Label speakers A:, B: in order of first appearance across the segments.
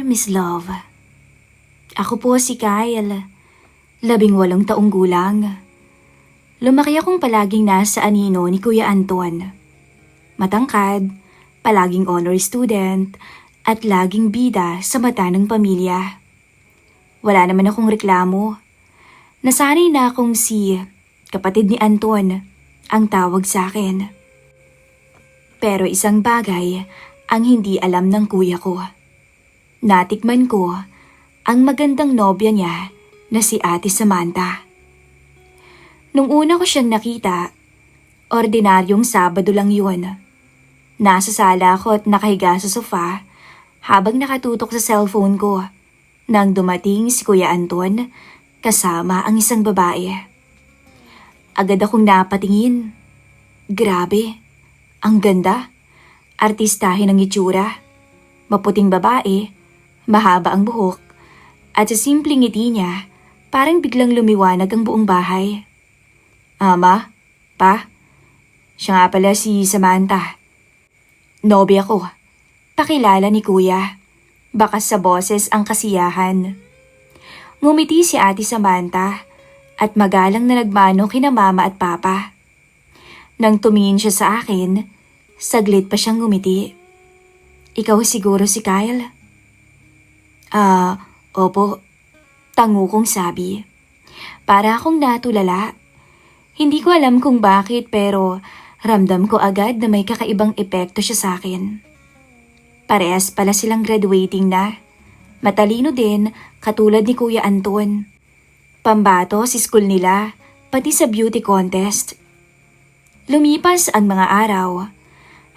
A: Miss Love. Ako po si Kyle, 18 taong gulang. Lumaki akong palaging nasa anino ni Kuya Anton. Matangkad, palaging honor student, at laging bida sa mata ng pamilya. Wala naman akong reklamo. Nasanay na akong si kapatid ni Anton ang tawag sa akin. Pero isang bagay ang hindi alam ng kuya ko. Natikman ko ang magandang nobya niya na si Ate Samantha. Nung una ko siyang nakita, ordinaryong Sabado lang yun. Nasa sala ako at nakahiga sa sofa habang nakatutok sa cellphone ko nang dumating si Kuya Anton kasama ang isang babae. Agad akong napatingin. Grabe, ang ganda. Artistahin ang itsura. Maputing babae, mahaba ang buhok, at sa simpleng ngiti niya, parang biglang lumiwanag ang buong bahay. Ama, pa, siya nga pala si Samantha. Nobya ko, pakilala ni Kuya. Bakas sa boses ang kasiyahan. Ngumiti si Ate Samantha at magalang na nagmano kina Mama at Papa. Nang tumingin siya sa akin, saglit pa siyang ngumiti. Ikaw siguro si Kyle? Opo. Tango kong sabi. Para akong natulala. Hindi ko alam kung bakit pero ramdam ko agad na may kakaibang epekto siya sa akin. Parehas pala silang graduating na. Matalino din katulad ni Kuya Anton. Pambato si school nila, pati sa beauty contest. Lumipas ang mga araw.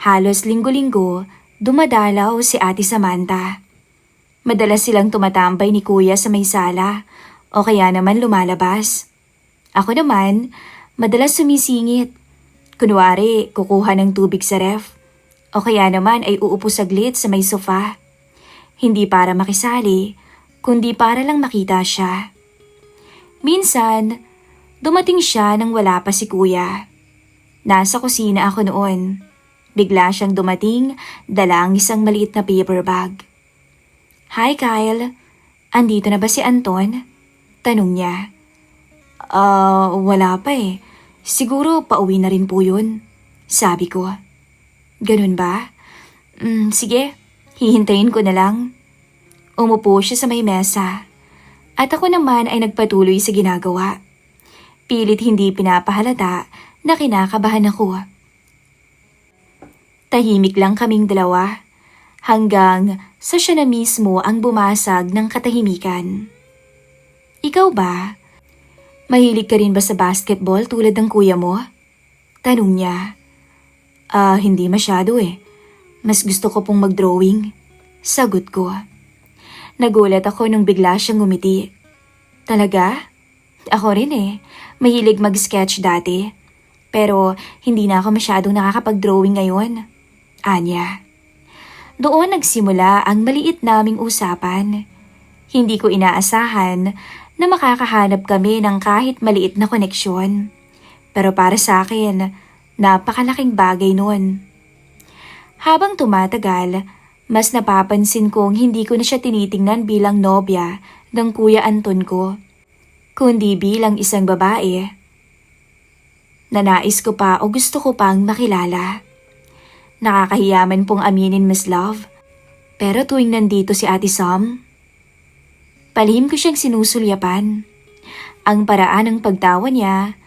A: Halos linggo-linggo, dumadalaw si Ate Samantha. Madalas silang tumatambay ni Kuya sa may sala o kaya naman lumalabas. Ako naman, madalas sumisingit. Kunwari, kukuha ng tubig sa ref. O kaya naman ay uupo saglit sa may sofa. Hindi para makisali, kundi para lang makita siya. Minsan, dumating siya nang wala pa si Kuya. Nasa kusina ako noon. Bigla siyang dumating, dala ang isang maliit na paper bag. Hi Kyle, andito na ba si Anton? Tanong niya. Wala pa eh. Siguro pauwi na rin po yun. Sabi ko. Ganun ba? Sige, hihintayin ko na lang. Umupo siya sa may mesa. At ako naman ay nagpatuloy sa ginagawa. Pilit hindi pinapahalata na kinakabahan ako. Tahimik lang kaming dalawa hanggang sa siya na mismo ang bumasag ng katahimikan. Ikaw ba? Mahilig ka rin ba sa basketball tulad ng kuya mo? Tanong niya. Hindi masyado eh. Mas gusto ko pong mag-drawing. Sagot ko. Nagulat ako nung bigla siyang ngumiti. Talaga? Ako rin eh. Mahilig mag-sketch dati. Pero hindi na ako masyadong nakakapag-drawing ngayon. Anya. Doon nagsimula ang maliit naming usapan. Hindi ko inaasahan na makakahanap kami ng kahit maliit na koneksyon. Pero para sa akin, napakalaking bagay nun. Habang tumatagal, mas napapansin kong hindi ko na siya tinitingnan bilang nobya ng Kuya Anton ko, kundi bilang isang babae. Nanais ko pa o gusto ko pang makilala. Nakakahiyaman pong aminin, Miss Love. Pero tuwing nandito si Ate Sam, palihim ko siyang sinusulyapan. Ang paraan ng pagtawa niya,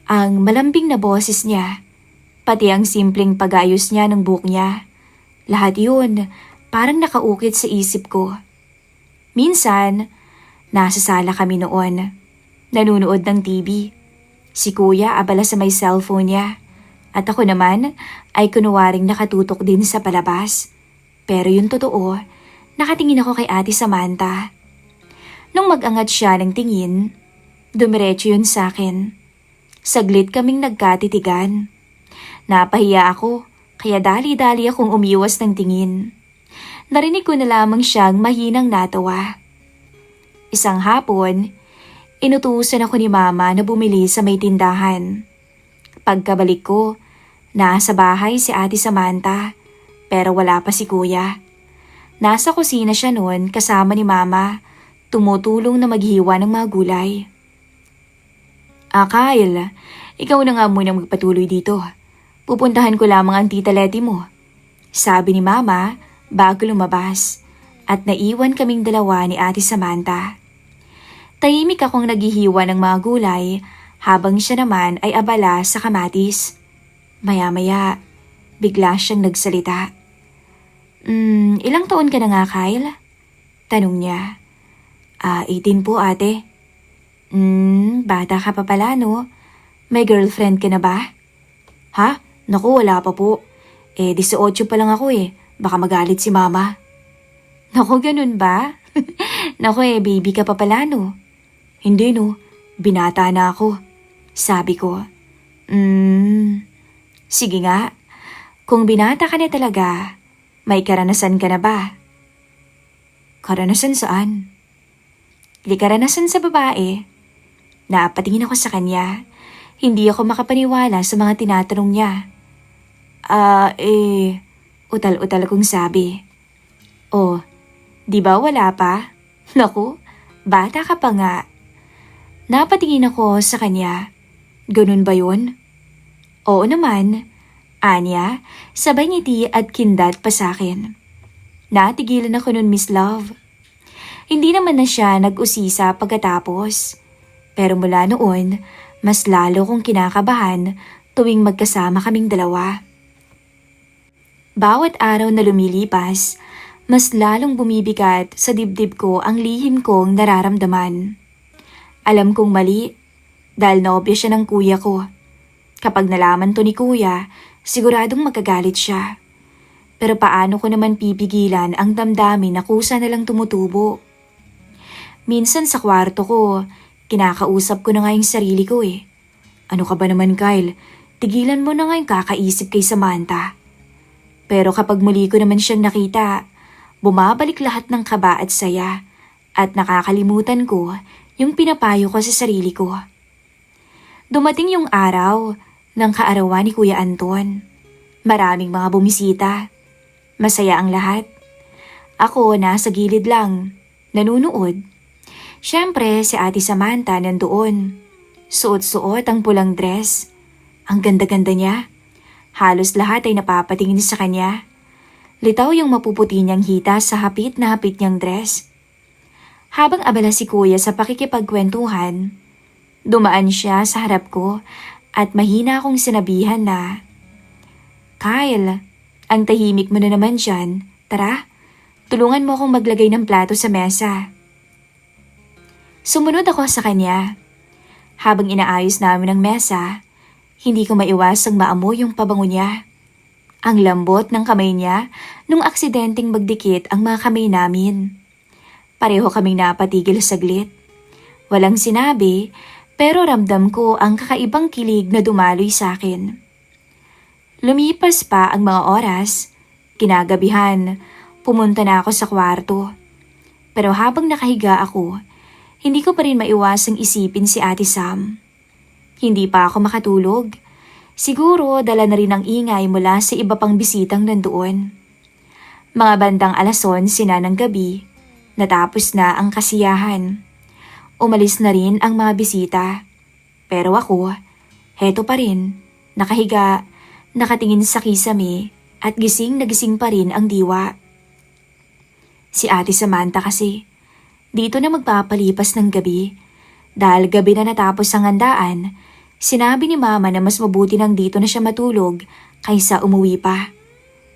A: ang malambing na boses niya, pati ang simpleng pag-ayos niya ng buhok niya. Lahat yun, parang nakaukit sa isip ko. Minsan, nasa sala kami noon. Nanunood ng TV. Si Kuya abala sa may cellphone niya. At ako naman ay kunwaring nakatutok din sa palabas. Pero yung totoo, nakatingin ako kay Ate Samantha. Nung mag-angat siya ng tingin, dumiretso yun sa akin. Saglit kaming nagkatitigan. Napahiya ako, kaya dali-dali akong umiwas ng tingin. Narinig ko na lamang siyang mahinang natawa. Isang hapon, inutusan ako ni Mama na bumili sa may tindahan. Pagkabalik ko, nasa bahay si Ate Samantha, pero wala pa si Kuya. Nasa kusina siya noon kasama ni Mama, tumutulong na maghiwa ng mga gulay. Kyle, ikaw na nga muna magpatuloy dito. Pupuntahan ko lamang ang tita Letty mo. Sabi ni Mama bago lumabas at naiwan kaming dalawa ni Ate Samantha. Tahimik akong naghihiwa ng mga gulay habang siya naman ay abala sa kamatis. Maya-maya, bigla siyang nagsalita. Ilang taon ka na nga, Kyle? Tanong niya. 18 po, ate. Bata ka pa pala, no? May girlfriend ka na ba? Ha? Naku, wala pa po. 18 pa lang ako eh. Baka magalit si Mama. Naku, ganun ba? Naku baby ka pa pala, no? Hindi, no. Binata na ako. Sabi ko. Sige nga. Kung binata ka na talaga, may karanasan ka na ba? Karanasan saan? Di karanasan sa babae. Napatingin ako sa kanya. Hindi ako makapaniwala sa mga tinatanong niya. Utal-utal kong sabi. Oh, di ba wala pa? Naku, bata ka pa nga. Napatingin ako sa kanya. Ganun ba yun? Oo naman. Anya, sabay ngiti at kindat pa sa akin. Natigilan ako nun, Miss Love. Hindi naman na siya nag-usisa pagkatapos. Pero mula noon, mas lalo kong kinakabahan tuwing magkasama kaming dalawa. Bawat araw na lumilipas, mas lalong bumibigat sa dibdib ko ang lihim kong nararamdaman. Alam kong mali, dahil nobya siya ng kuya ko. Kapag nalaman to ni kuya, siguradong magagalit siya. Pero paano ko naman pipigilan ang damdamin na kusa na lang tumutubo? Minsan sa kwarto ko, kinakausap ko na nga yung sarili ko eh. Ano ka ba naman, Kyle? Tigilan mo na nga yung kakaisip kay Samantha. Pero kapag muli ko naman siyang nakita, bumabalik lahat ng kaba at saya at nakakalimutan ko yung pinapayo ko sa sarili ko. Dumating yung araw ng kaarawan ni Kuya Anton. Maraming mga bumisita. Masaya ang lahat. Ako nasa gilid lang, nanunood. Siyempre si Ate Samantha nandoon. Suot-suot ang pulang dress. Ang ganda-ganda niya. Halos lahat ay napapatingin sa kanya. Litaw yung mapuputi niyang hita sa hapit na hapit niyang dress. Habang abala si Kuya sa pakikipagkwentuhan, dumaan siya sa harap ko at mahina akong sinabihan na, Kyle, ang tahimik mo na naman dyan. Tara, tulungan mo akong maglagay ng plato sa mesa. Sumunod ako sa kanya. Habang inaayos namin ang mesa, hindi ko maiwasang maamoy yung pabango niya. Ang lambot ng kamay niya nung aksidenteng magdikit ang mga kamay namin. Pareho kaming napatigil saglit. Walang sinabi, pero ramdam ko ang kakaibang kilig na dumaloy sa akin. Lumipas pa ang mga oras, kinagabihan, pumunta na ako sa kwarto. Pero habang nakahiga ako, hindi ko pa rin maiwasang isipin si Ate Sam. Hindi pa ako makatulog. Siguro dala na rin ang ingay mula sa iba pang bisitang nandoon. Mga bandang 11:00 na ng gabi, natapos na ang kasiyahan. Umalis na rin ang mga bisita. Pero ako, heto pa rin, nakahiga, nakatingin sa kisame at gising na gising pa rin ang diwa. Si Ate Samantha kasi, dito na magpapalipas ng gabi. Dahil gabi na natapos ang handaan, sinabi ni Mama na mas mabuti nang dito na siya matulog kaysa umuwi pa.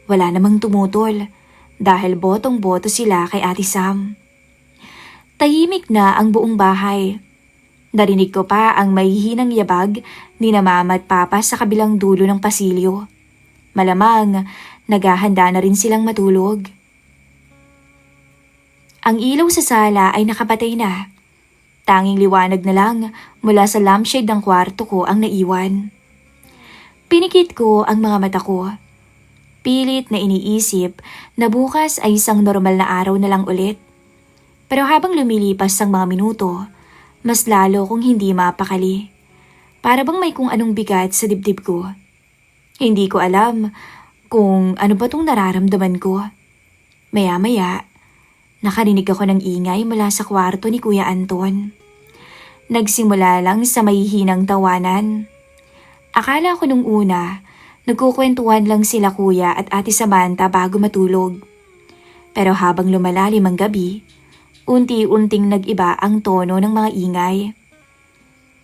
A: Wala namang tumutol dahil botong-boto sila kay Ate Sam. Tahimik na ang buong bahay. Narinig ko pa ang mahihinang yabag ni na Mama at Papa sa kabilang dulo ng pasilyo. Malamang naghahanda na rin silang matulog. Ang ilaw sa sala ay nakapatay na. Tanging liwanag na lang mula sa lampshade ng kwarto ko ang naiwan. Pinikit ko ang mga mata ko. Pilit na iniisip na bukas ay isang normal na araw na lang ulit. Pero habang lumilipas ang mga minuto, mas lalo kong hindi mapakali. Para bang may kung anong bigat sa dibdib ko. Hindi ko alam kung ano ba tong nararamdaman ko. Maya-maya, nakarinig ako ng ingay mula sa kwarto ni Kuya Anton. Nagsimula lang sa mahihinang tawanan. Akala ko nung una, nagkukwentuhan lang sila Kuya at Ate Samantha bago matulog. Pero habang lumalalim ang gabi, unti-unting nag-iba ang tono ng mga ingay.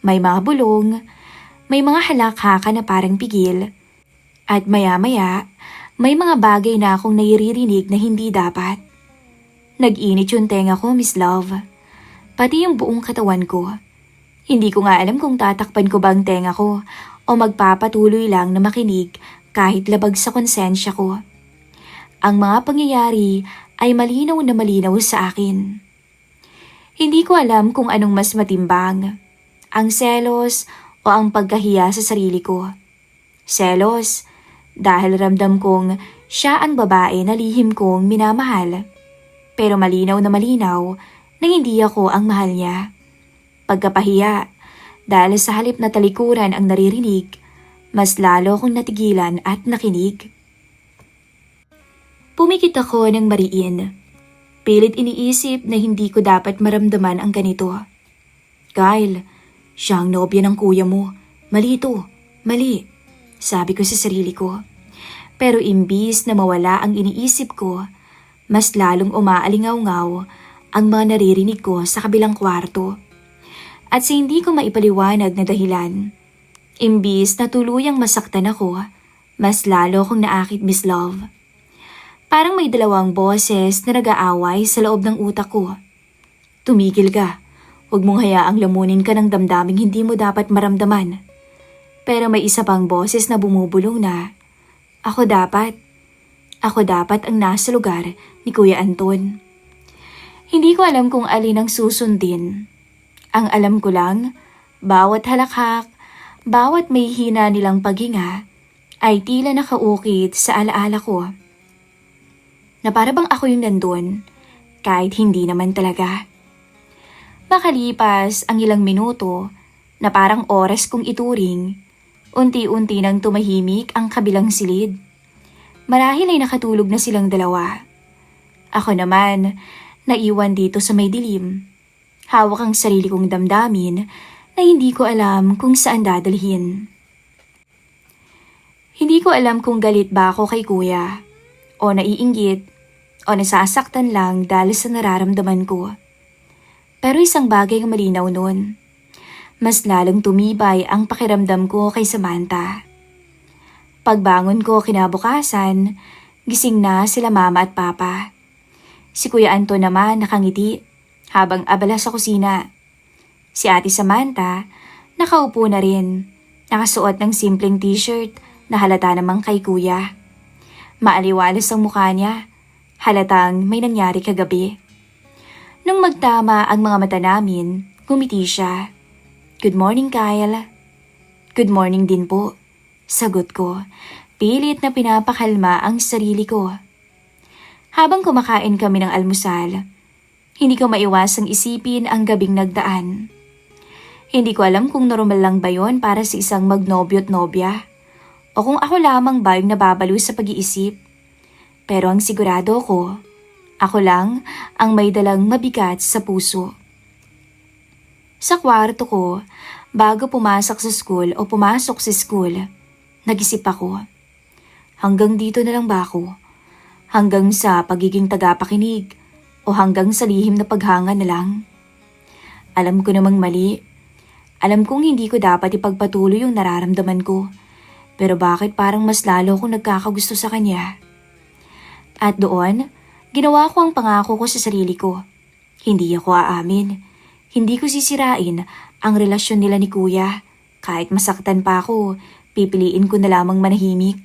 A: May mga bulong, may mga halakhaka na parang pigil, at maya-maya, may mga bagay na akong nairirinig na hindi dapat. Nag-init yung tenga ko, Miss Love. Pati yung buong katawan ko. Hindi ko nga alam kung tatakpan ko ba ang tenga ko o magpapatuloy lang na makinig kahit labag sa konsensya ko. Ang mga pangyayari ay malinaw na malinaw sa akin. Hindi ko alam kung anong mas matimbang, ang selos o ang pagkahiya sa sarili ko. Selos, dahil ramdam kong siya ang babae na lihim kong minamahal. Pero malinaw na hindi ako ang mahal niya. Pagkapahiya, dahil sa halip na talikuran ang naririnig, mas lalo akong natigilan at nakinig. Pumikit ako ng mariin. Pilit iniisip na hindi ko dapat maramdaman ang ganito. Kyle, siya ang nobya ng kuya mo. Mali ito, mali. Sabi ko sa sarili ko. Pero imbis na mawala ang iniisip ko, mas lalong umaalingaw-ngaw ang mga naririnig ko sa kabilang kwarto. At sa hindi ko maipaliwanag na dahilan, imbis na tuluyang masaktan ako, mas lalo akong naakit, Miss Love. Parang may dalawang boses na nag-aaway sa loob ng utak ko. Tumigil ka. Huwag mong hayaang lamunin ka ng damdaming hindi mo dapat maramdaman. Pero may isa pang boses na bumubulong na, Ako dapat ang nasa lugar ni Kuya Anton. Hindi ko alam kung alin ang susundin. Ang alam ko lang, bawat halakhak, bawat may hina nilang paghinga, ay tila nakaukit sa alaala ko. Na para bang ako yung nandun, kahit hindi naman talaga. Makalipas ang ilang minuto, na parang oras kong ituring, unti-unti nang tumahimik ang kabilang silid. Marahil ay nakatulog na silang dalawa. Ako naman, naiwan dito sa may dilim. Hawak ang sarili kong damdamin na hindi ko alam kung saan dadalhin. Hindi ko alam kung galit ba ako kay kuya, o naiinggit, o nasasaktan lang dahil sa nararamdaman ko. Pero isang bagay ang malinaw nun. Mas lalong tumibay ang pakiramdam ko kay Samantha. Pagbangon ko kinabukasan, gising na sila mama at papa. Si Kuya Anton naman nakangiti habang abala sa kusina. Si Ate Samantha nakaupo na rin, nakasuot ng simpleng t-shirt na halata namang kay kuya. Maaliwalas ang mukha niya, halatang may nangyari kagabi. Nung magtama ang mga mata namin, ngumiti siya. Good morning, Kyle. Good morning din po. Sagot ko, pilit na pinapakalma ang sarili ko. Habang kumakain kami ng almusal, hindi ko maiwasang isipin ang gabing nagdaan. Hindi ko alam kung normal lang ba yon para sa isang magnobyo't nobya o kung ako lamang ba yung nababalo sa pag-iisip. Pero ang sigurado ko, ako lang ang may dalang mabigat sa puso. Sa kwarto ko, bago pumasok sa school, nag-isip ako. Hanggang dito na lang ba ako? Hanggang sa pagiging tagapakinig o hanggang sa lihim na paghanga na lang? Alam ko namang mali. Alam kong hindi ko dapat ipagpatuloy yung nararamdaman ko. Pero bakit parang mas lalo akong nagkakagusto sa kanya? At doon, ginawa ko ang pangako ko sa sarili ko. Hindi ako aamin. Hindi ko sisirain ang relasyon nila ni kuya. Kahit masaktan pa ako, pipiliin ko na lamang manahimik.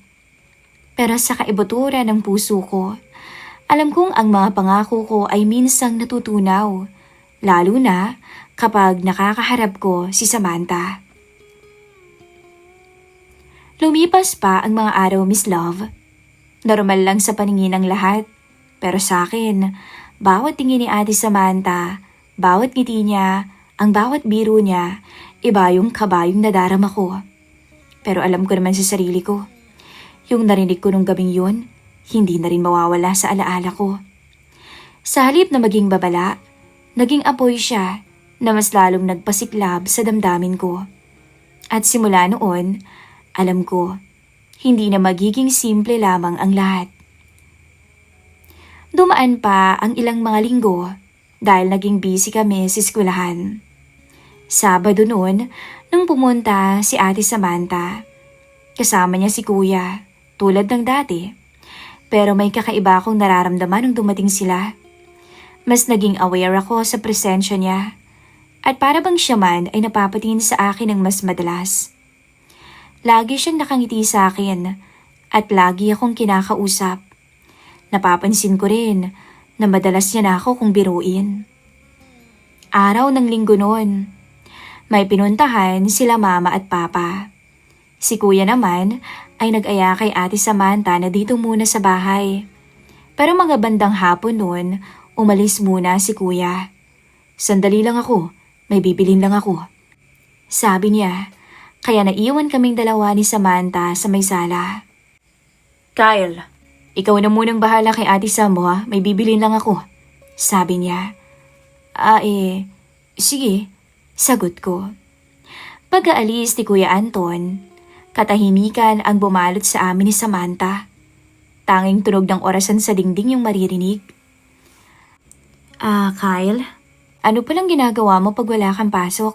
A: Pero sa kaibuturan ng puso ko, alam kong ang mga pangako ko ay minsang natutunaw. Lalo na kapag nakakaharap ko si Samantha. Lumipas pa ang mga araw, Miss Love. Normal lang sa paningin ng lahat. Pero sa akin, bawat tingin ni Ate Samantha, bawat ngiti niya, ang bawat biro niya, iba yung kabayong nadarama ko. Pero alam ko naman sa sarili ko, yung narinig ko nung gabing yun, hindi na rin mawawala sa alaala ko. Sa halip na maging babala, naging apoy siya na mas lalong nagpasiklab sa damdamin ko. At simula noon, alam ko, hindi na magiging simple lamang ang lahat. Dumaan pa ang ilang mga linggo dahil naging busy kami sa eskwelahan. Sabado noon, nang pumunta si Ate Samantha. Kasama niya si Kuya, tulad ng dati. Pero may kakaiba akong nararamdaman nung dumating sila. Mas naging aware ako sa presensya niya. At para bang siya man ay napapatingin sa akin ng mas madalas. Lagi siyang nakangiti sa akin at lagi akong kinakausap. Napapansin ko rin na madalas niya na ako kung biruin. Araw ng linggo noon, may pinuntahan sila mama at papa. Si kuya naman ay nag-aya kay Ate Samantha na dito muna sa bahay. Pero mga bandang hapon noon, umalis muna si kuya. Sandali lang ako, may bibilin lang ako. Sabi niya, kaya naiwan kaming dalawa ni Samantha sa may sala. Kyle, ikaw na munang bahala kay Ate Sam mo ha, may bibilin lang ako. Sabi niya. Sige, sagot ko. Pag-aalis ni Kuya Anton, katahimikan ang bumalot sa amin ni Samantha. Tanging tunog ng orasan sa dingding yung maririnig. Kyle, ano palang ginagawa mo pag wala kang pasok?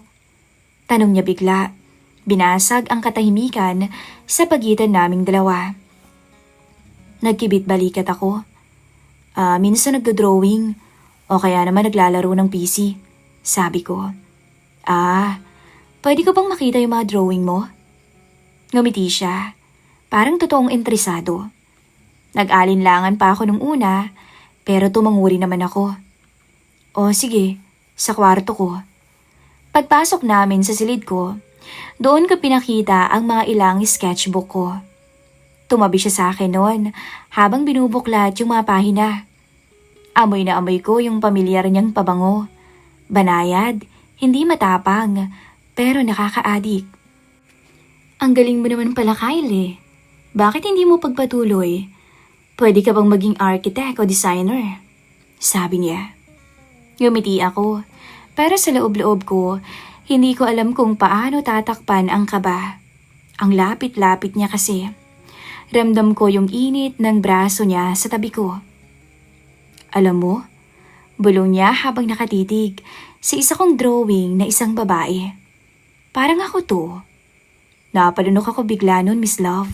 A: Tanong niya bigla. Binasag ang katahimikan sa pagitan naming dalawa. Nagkibit balikat ako. Minsan nagdo-drawing o kaya naman naglalaro ng PC. Sabi ko. Pwede ko bang makita yung mga drawing mo? Ngumiti siya. Parang totoong interesado. Nag-alinlangan pa ako nung una, pero tumanguri naman ako. O sige, sa kwarto ko. Pagpasok namin sa silid ko, doon ko pinakita ang mga ilang sketchbook ko. Tumabi siya sa akin noon habang binubuklat yung mga pahina. Amoy na amoy ko yung pamilyar niyang pabango. Banayad, hindi matapang, pero nakaka-addict. Ang galing mo naman pala, Kyle eh. Bakit hindi mo pagpatuloy? Pwede ka bang maging architect o designer? Sabi niya. Ngumiti ako, pero sa loob-loob ko, hindi ko alam kung paano tatakpan ang kaba. Ang lapit-lapit niya kasi. Ramdam ko yung init ng braso niya sa tabi ko. Alam mo, bulong niya habang nakatitig sa isa kong drawing na isang babae. Parang ako to. Napalunok ako bigla nun, Miss Love.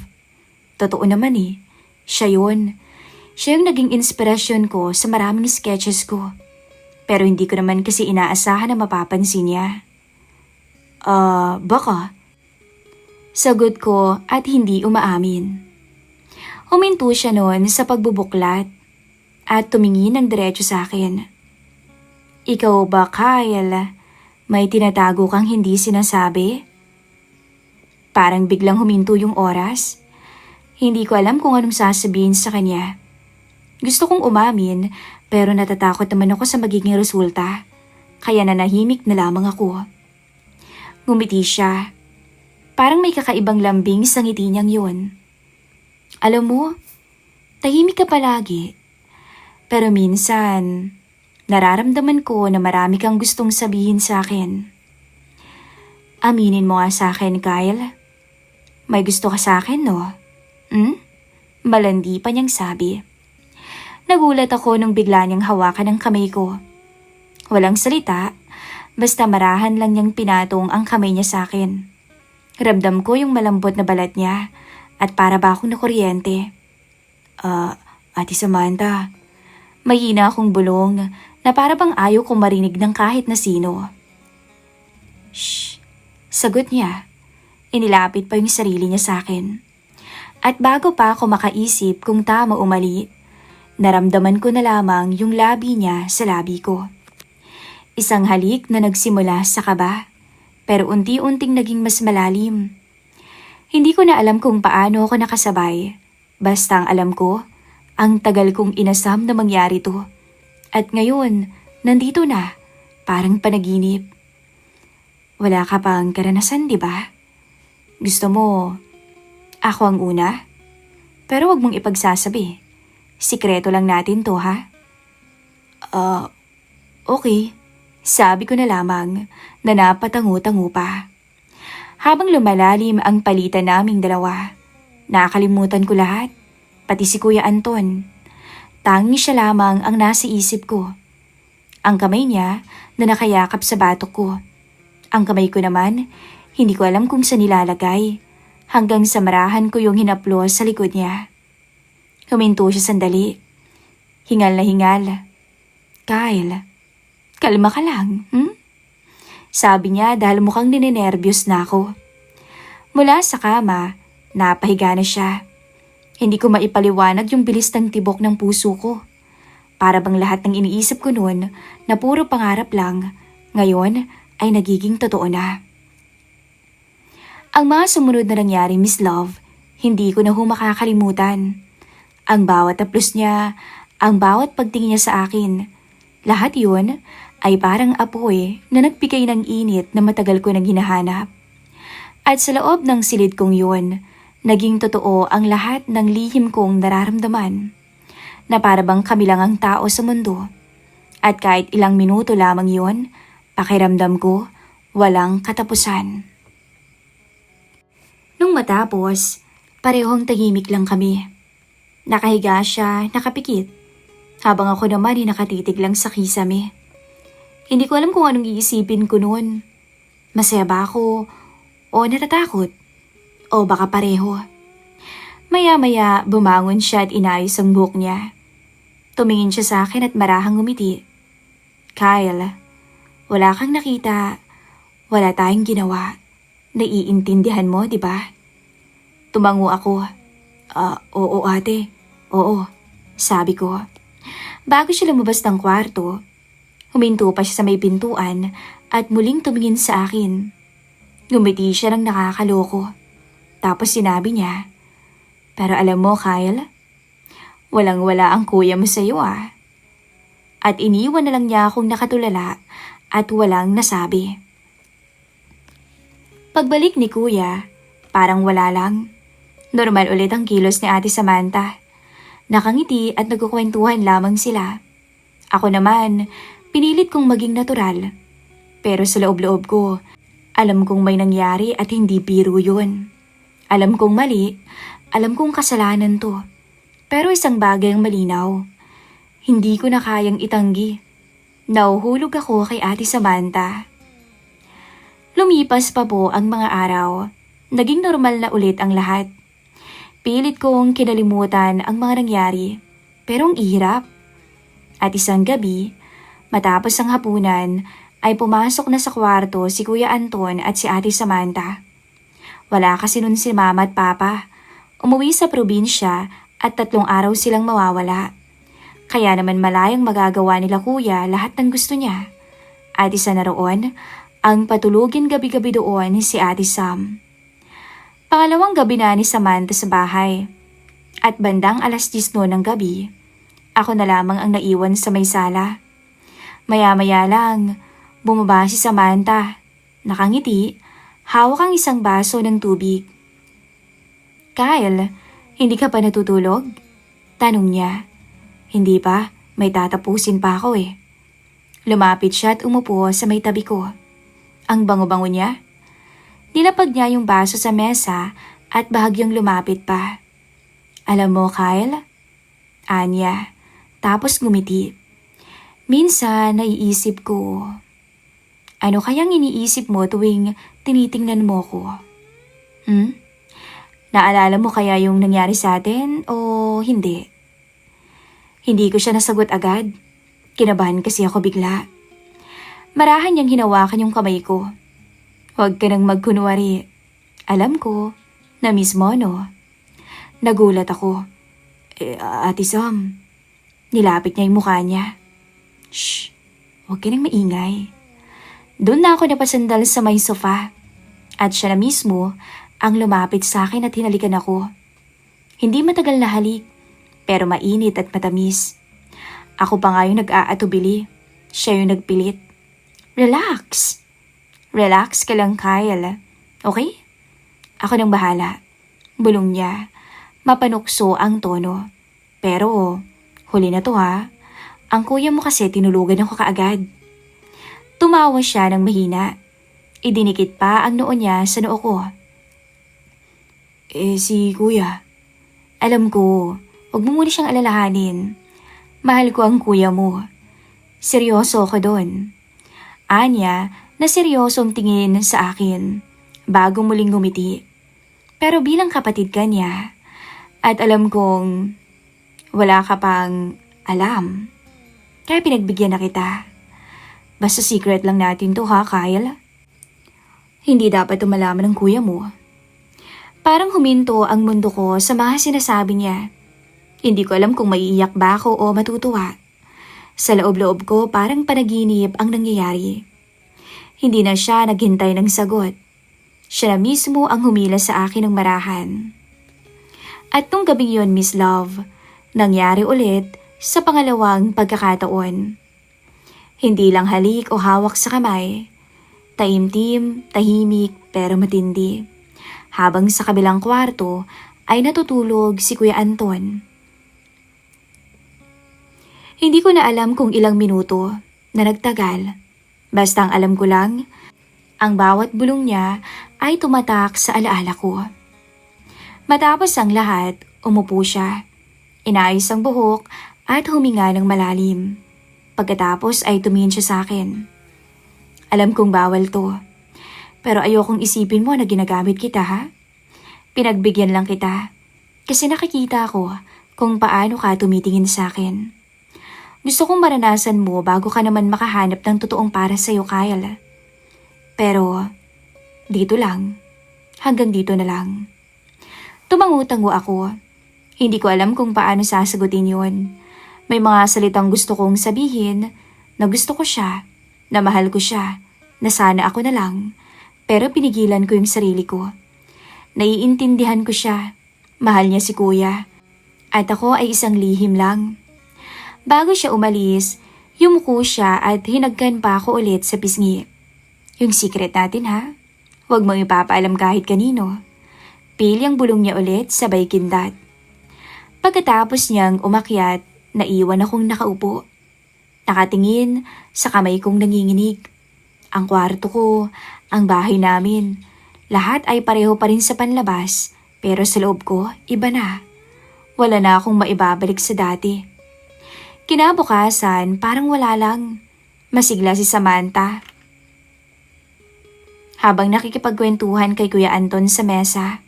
A: Totoo naman eh, siya yun. Siya yung naging inspirasyon ko sa maraming sketches ko. Pero hindi ko naman kasi inaasahan na mapapansin niya. Baka. Sagot ko at hindi umaamin. Huminto siya noon sa pagbubuklat at tumingin ng diretso sa akin. Ikaw ba, Kyle? May tinatago kang hindi sinasabi? Parang biglang huminto yung oras. Hindi ko alam kung anong sasabihin sa kanya. Gusto kong umamin pero natatakot naman ako sa magiging resulta. Kaya nanahimik na lamang ako. Ngumiti siya. Parang may kakaibang lambing sa ngiti niyang yun. Alam mo, tahimik ka palagi. Pero minsan, nararamdaman ko na marami kang gustong sabihin sa akin. Aminin mo nga sa akin, Kyle. May gusto ka sa akin, no? Malandi pa niyang sabi. Nagulat ako nung bigla niyang hawakan ang kamay ko. Walang salita, basta marahan lang niyang pinatong ang kamay niya sa akin. Ramdam ko yung malambot na balat niya at para ba akong nakuryente. Ate Samantha, may hina akong bulong na para bang ayaw kong marinig ng kahit na sino. Shh, sagot niya. Inilapit pa yung sarili niya sa akin. At bago pa ako makaisip kung tama o mali, naramdaman ko na lamang yung labi niya sa labi ko. Isang halik na nagsimula sa kaba, pero unti-unting naging mas malalim. Hindi ko na alam kung paano ako nakasabay. Basta ang alam ko, ang tagal kong inasam na mangyari to. At ngayon, nandito na, parang panaginip. Wala ka pang karanasan, di ba? Gusto mo, ako ang una? Pero wag mong ipagsasabi. Sikreto lang natin to, ha? Okay. Sabi ko na lamang na napatango-tango pa. Habang lumalalim ang palitan naming dalawa, nakalimutan ko lahat, pati si Kuya Anton. Tanging siya lamang ang nasa isip ko. Ang kamay niya na nakayakap sa batok ko. Ang kamay ko naman, hindi ko alam kung saan nilalagay, hanggang sa marahan ko yung hinaplos sa likod niya. Huminto siya sandali. Hingal na hingal. Kyle, kalma ka lang, Sabi niya dahil mukhang ninenervyos na ako. Mula sa kama, napahiga na siya. Hindi ko maipaliwanag yung bilis ng tibok ng puso ko. Para bang lahat ng iniisip ko noon na puro pangarap lang, ngayon ay nagiging totoo na. Ang mga sumunod na nangyari, Miss Love, hindi ko na makakalimutan. Ang bawat aplos niya, ang bawat pagtingin niya sa akin, lahat yun ay parang apoy na nagbigay ng init na matagal ko nang hinahanap. At sa loob ng silid kong yun, naging totoo ang lahat ng lihim kong nararamdaman, na para bang kami lang ang tao sa mundo. At kahit ilang minuto lamang yun, pakiramdam ko walang katapusan. Nung matapos, parehong tahimik lang kami. Nakahiga siya, nakapikit, habang ako naman ay nakatitig lang sa kisame. Hindi ko alam kung anong iisipin ko noon. Masaya ba ako o natatakot? O baka pareho? Maya-maya bumangon siya at inayos ang buhok niya. Tumingin siya sa akin at marahang ngumiti. Kyle, wala kang nakita, wala tayong ginawa. Naiintindihan mo, di ba? Tumango ako. Oo ate, oo, sabi ko. Bago siya lumabas ng kwarto, huminto pa siya sa may pintuan at muling tumingin sa akin. Ngumiti siya ng nakakaloko. Tapos sinabi niya, pero alam mo Kyle, walang-wala ang kuya mo sa'yo ah. At iniwan na lang niya akong nakatulala at walang nasabi. Pagbalik ni kuya, parang wala lang. Normal ulit ang kilos ni Ate Samantha. Nakangiti at nagkukwentuhan lamang sila. Ako naman, pinilit kong maging natural. Pero sa loob-loob ko, alam kong may nangyari at hindi biro yun. Alam kong mali, alam kong kasalanan to. Pero isang bagay ang malinaw. Hindi ko na kayang itanggi. Nauhulog ako kay Ate Samantha. Lumipas pa po ang mga araw. Naging normal na ulit ang lahat. Pilit kong kinalimutan ang mga nangyari, pero ang ihirap. At isang gabi, matapos ang hapunan, ay pumasok na sa kwarto si Kuya Anton at si Ate Samantha. Wala kasi nun si Mama at Papa. Umuwi sa probinsya at 3 araw silang mawawala. Kaya naman malayang magagawa nila Kuya lahat ng gusto niya. At isa na roon, ang patulugin gabi-gabi doon si Ate Sam. Pangalawang gabi na ni Samantha sa bahay. At bandang 10:00 noon ng gabi, ako na lamang ang naiwan sa may sala. Maya-maya lang, bumaba si Samantha. Nakangiti, hawak ang isang baso ng tubig. Kyle, hindi ka pa natutulog? Tanong niya. Hindi pa, may tatapusin pa ako eh. Lumapit siya at umupo sa may tabi ko. Ang bango-bango niya. Nilapag niya yung baso sa mesa at bahagyang lumapit pa. Alam mo, Kyle? Anya, tapos ngumiti. Minsan naiisip ko, ano kayang iniisip mo tuwing tinitingnan mo ko? Naalala mo kaya yung nangyari sa atin o hindi? Hindi ko siya nasagot agad. Kinabahan kasi ako bigla. Marahan niyang hinawakan yung kamay ko. Huwag ka nang magkunwari. Alam ko, na mismo no. Nagulat ako. Ate Sam, nilapit niya yung mukha niya. Shh, huwag ka nang maingay. Doon na ako napasandal sa may sofa. At siya na mismo ang lumapit sa akin at hinalikan ako. Hindi matagal na halik, pero mainit at matamis. Ako pa nga yung nag-aatubili. Siya yung nagpilit. Relax. Relax ka lang, Kyle. Okay? Ako nang bahala. Bulong niya. Mapanukso ang tono. Pero, huli na to ha. Ang kuya mo kasi tinulugan ako kaagad. Tumawa siya ng mahina. Idinikit pa ang noo niya sa noo ko. Si kuya. Alam ko, huwag mo muna siyang alalahanin. Mahal ko ang kuya mo. Seryoso ako doon. Anya na seryosong tingin sa akin bago muling ngumiti. Pero bilang kapatid ka niya at alam kong wala ka pang alam. Kaya pinagbigyan na kita. Basta secret lang natin to ha, Kyle? Hindi dapat malaman ng kuya mo. Parang huminto ang mundo ko sa mga sinasabi niya. Hindi ko alam kung maiiyak ba ako o matutuwa. Sa loob-loob ko parang panaginip ang nangyayari. Hindi na siya naghintay ng sagot. Siya na mismo ang humila sa akin ng marahan. At nung gabing yon, Miss Love, nangyari ulit sa pangalawang pagkakataon. Hindi lang halik o hawak sa kamay. Taimtim, tahimik pero matindi. Habang sa kabilang kwarto ay natutulog si Kuya Anton. Hindi ko na alam kung ilang minuto na nagtagal. Basta ang alam ko lang, ang bawat bulong niya ay tumatak sa alaala ko. Matapos ang lahat, umupo siya. Inayos ang buhok at huminga ng malalim. Pagkatapos ay tumingin siya sa akin. Alam kong bawal to. Pero ayokong isipin mo na ginagamit kita ha? Pinagbigyan lang kita. Kasi nakikita ko kung paano ka tumitingin sa akin. Gusto kong maranasan mo bago ka naman makahanap ng totoong para sa'yo, Kyle. Pero dito lang. Hanggang dito na lang. Tumango-tango ako. Hindi ko alam kung paano sasagutin yun. May mga salitang gusto kong sabihin na gusto ko siya, na mahal ko siya, na sana ako na lang. Pero pinigilan ko yung sarili ko. Naiintindihan ko siya. Mahal niya si kuya. At ako ay isang lihim lang. Bago siya umalis, yumuko siya at hinagkan pa ako ulit sa pisngi. Yung secret natin ha? Huwag mong ipapaalam kahit kanino. Pili ang bulong niya ulit sabay kindat. Pagkatapos niyang umakyat, naiwan akong nakaupo. Nakatingin sa kamay kong nanginginig. Ang kwarto ko, ang bahay namin, lahat ay pareho pa rin sa panlabas, pero sa loob ko, iba na. Wala na akong maibabalik sa dati. Kinabukasan, parang wala lang. Masigla si Samantha. Habang nakikipagkwentuhan kay Kuya Anton sa mesa,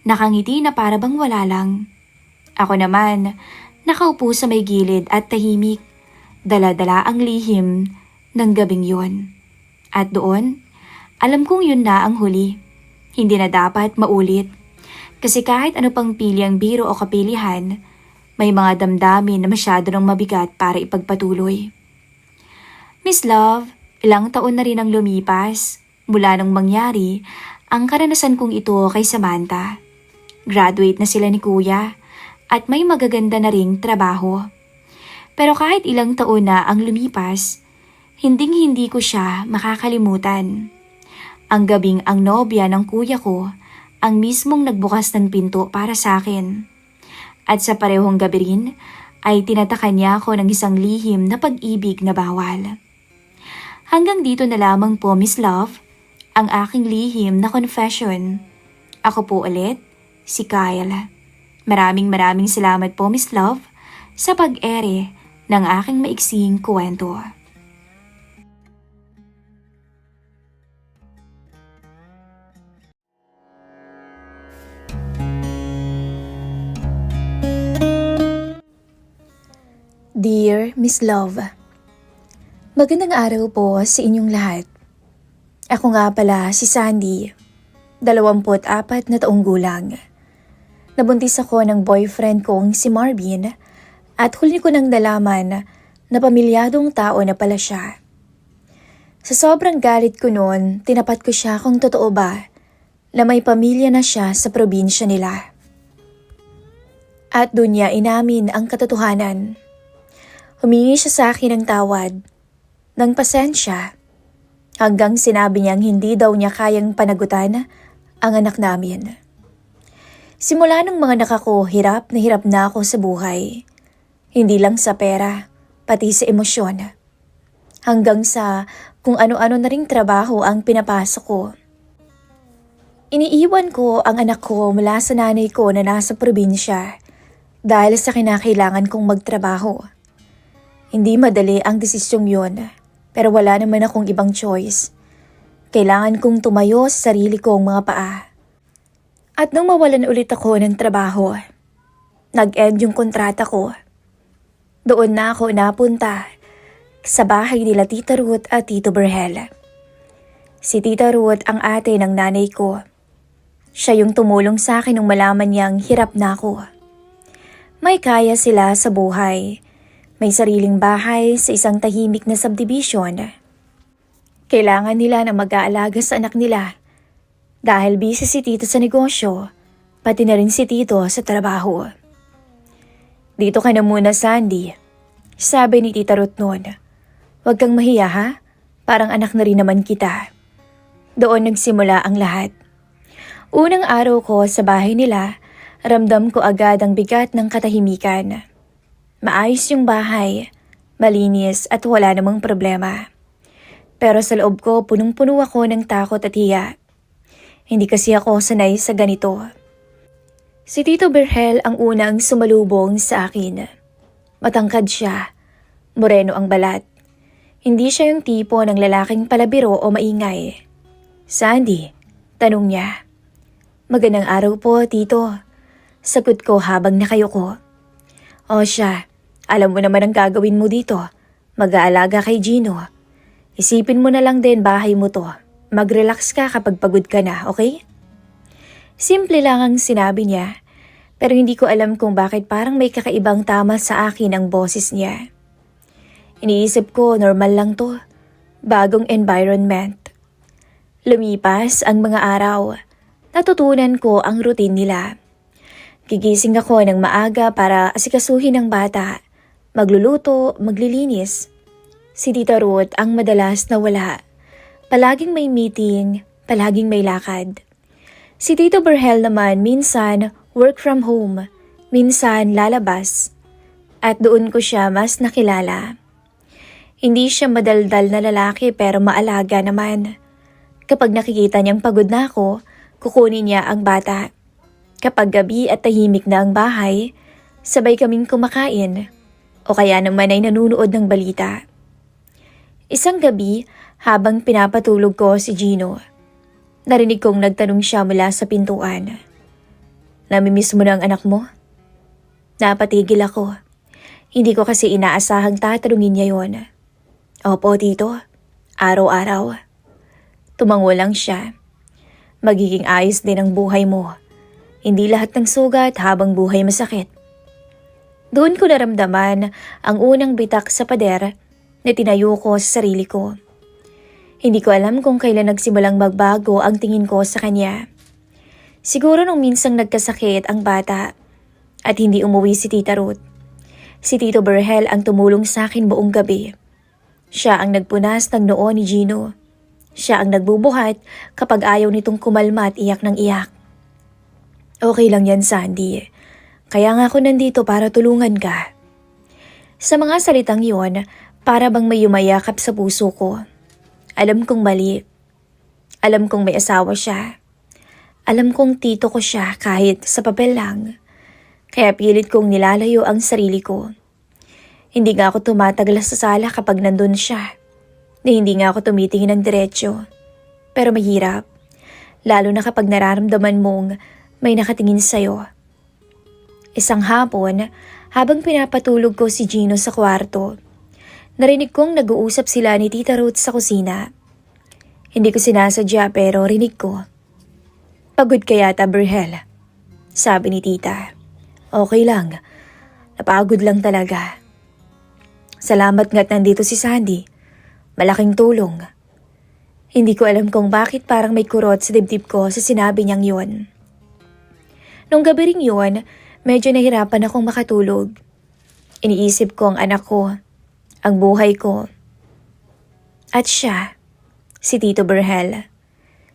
A: nakangiti na para bang wala lang. Ako naman, nakaupo sa may gilid at tahimik, dala-dala ang lihim ng gabing yun. At doon, alam kong yun na ang huli. Hindi na dapat maulit. Kasi kahit ano pang pili ang biro o kapilihan, may mga damdamin na masyado ng mabigat para ipagpatuloy. Miss Love, ilang taon na rin ang lumipas mula nung mangyari ang karanasan kong ito kay Samantha. Graduate na sila ni Kuya at may magaganda na ring trabaho. Pero kahit ilang taon na ang lumipas, hinding-hindi ko siya makakalimutan. Ang gabing ang nobya ng kuya ko ang mismong nagbukas ng pinto para sa akin. At sa parehong gabi rin ay tinatakan niya ako ng isang lihim na pag-ibig na bawal. Hanggang dito na lamang po, Miss Love, ang aking lihim na confession. Ako po ulit, si Kyle. Maraming salamat po, Miss Love, sa pag-ere ng aking maiksing kwento.
B: Dear Miss Love, magandang araw po sa inyong lahat. Ako nga pala si Sandy, 24 na taong gulang. Nabuntis ako ng boyfriend kong si Marvin at huli ko nang nalaman na pamilyadong tao na pala siya. Sa sobrang galit ko noon, tinapat ko siya kung totoo ba na may pamilya na siya sa probinsya nila. At doon niya inamin ang katotohanan. Humingi siya sa akin ng tawad, ng pasensya, hanggang sinabi niyang hindi daw niya kayang panagutan ang anak namin. Simula nung mga anak ako, hirap na ako sa buhay. Hindi lang sa pera, pati sa emosyon. Hanggang sa kung ano-ano na ring trabaho ang pinapasok ko. Iniiwan ko ang anak ko mula sa nanay ko na nasa probinsya dahil sa kinakailangan kong magtrabaho. Hindi madali ang desisyong yun, pero wala naman akong ibang choice. Kailangan kong tumayo sa sarili kong mga paa. At nung mawalan ulit ako ng trabaho, nag-end yung kontrata ko. Doon na ako napunta sa bahay nila Tita Ruth at Tito Berhel. Si Tita Ruth ang ate ng nanay ko. Siya yung tumulong sa akin nung malaman niyang hirap na ako. May kaya sila sa buhay. May sariling bahay sa isang tahimik na subdivision. Kailangan nila na mag-aalaga sa anak nila. Dahil busy si Tito sa negosyo, pati na rin si Tito sa trabaho. Dito ka na muna, Sandy. Sabi ni Tita Ruth noon. Huwag kang mahiya ha, parang anak na rin naman kita. Doon nagsimula ang lahat. Unang araw ko sa bahay nila, ramdam ko agad ang bigat ng katahimikan. Maayos yung bahay, malinis at wala namang problema. Pero sa loob ko punong-puno ako ng takot at hiya. Hindi kasi ako sanay sa ganito. Si Tito Berhel ang unang sumalubong sa akin. Matangkad siya, moreno ang balat. Hindi siya yung tipo ng lalaking palabiro o maingay. Sandy, tanong niya. Magandang araw po, Tito. Sagot ko habang nakayuko. O siya, alam mo naman ang gagawin mo dito. Mag-aalaga kay Gino. Isipin mo na lang din bahay mo to. Mag-relax ka kapag pagod ka na, okay? Simple lang ang sinabi niya, pero hindi ko alam kung bakit parang may kakaibang tama sa akin ang boses niya. Iniisip ko normal lang to, bagong environment. Lumipas ang mga araw, natutunan ko ang routine nila. Gigising ako ng maaga para asikasuhin ang bata, magluluto, maglilinis. Si Tita Ruth ang madalas na wala. Palaging may meeting, palaging may lakad. Si Tito Berhel naman minsan work from home, minsan lalabas. At doon ko siya mas nakilala. Hindi siya madaldal na lalaki pero maalaga naman. Kapag nakikita niyang pagod na ako, kukunin niya ang bata. Kapag gabi at tahimik na ang bahay, sabay kaming kumakain o kaya naman ay nanunood ng balita. Isang gabi, habang pinapatulog ko si Gino, narinig kong nagtanong siya mula sa pintuan. Namimiss mo na ang anak mo? Napatigil ako. Hindi ko kasi inaasahang tatanungin niya yon. Opo, Tito. Araw-araw. Tumango lang siya. Magiging ayos din ang buhay mo. Hindi lahat ng sugat habang buhay masakit. Doon ko naramdaman ang unang bitak sa pader na tinayo ko sa sarili ko. Hindi ko alam kung kailan nagsimulang magbago ang tingin ko sa kanya. Siguro nung minsang nagkasakit ang bata at hindi umuwi si Tita Ruth. Si Tito Berhel ang tumulong sa akin buong gabi. Siya ang nagpunas ng noo ni Gino. Siya ang nagbubuhat kapag ayaw nitong kumalma at iyak ng iyak. Okay lang yan, Sandy. Kaya nga ako nandito para tulungan ka. Sa mga salitang yon, para bang may yumayakap sa puso ko. Alam kong mali. Alam kong may asawa siya. Alam kong tito ko siya kahit sa papel lang. Kaya pilit kong nilalayo ang sarili ko. Hindi nga ako tumatagal sa sala kapag nandun siya. Na hindi nga ako tumitingin ng diretsyo. Pero mahirap. Lalo na kapag nararamdaman mong may nakatingin sa'yo. Isang hapon, habang pinapatulog ko si Gino sa kwarto, narinig kong nag-uusap sila ni Tita Ruth sa kusina. Hindi ko sinasadya pero rinig ko. Pagod ka yata, Berhel. Sabi ni Tita. Okay lang. Napagod lang talaga. Salamat nga't nandito si Sandy. Malaking tulong. Hindi ko alam kung bakit parang may kurot sa dibdib ko sa sinabi niyang yon. Nung gabi ring yon, medyo nahirapan akong makatulog. Iniisip ko ang anak ko, ang buhay ko. At siya, si Tito Berhel.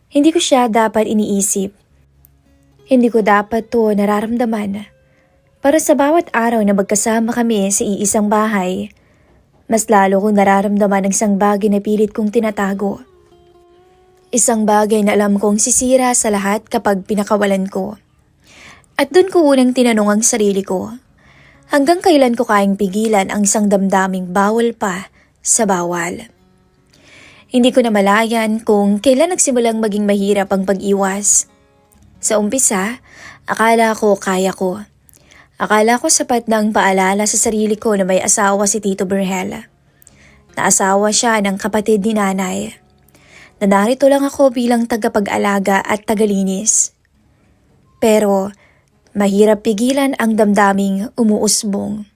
B: Hindi ko siya dapat iniisip. Hindi ko dapat to nararamdaman. Para sa bawat araw na magkasama kami sa iisang bahay, Mas lalo kong nararamdaman ang isang bagay na pilit kong tinatago. Isang bagay na alam kong sisira sa lahat kapag pinakawalan ko. At doon ko unang tinanong ang sarili ko, hanggang kailan ko kayang pigilan ang isang damdaming bawal pa sa bawal. Hindi ko na malayan kung kailan nagsimulang maging mahirap ang pag-iwas. Sa umpisa, akala ko kaya ko. Akala ko sapat na ang paalala sa sarili ko na may asawa si Tito Berhel. Na asawa siya ng kapatid ni nanay. Na narito lang ako bilang tagapag-alaga at tagalinis. Pero mahirap pigilan ang damdaming umuusbong.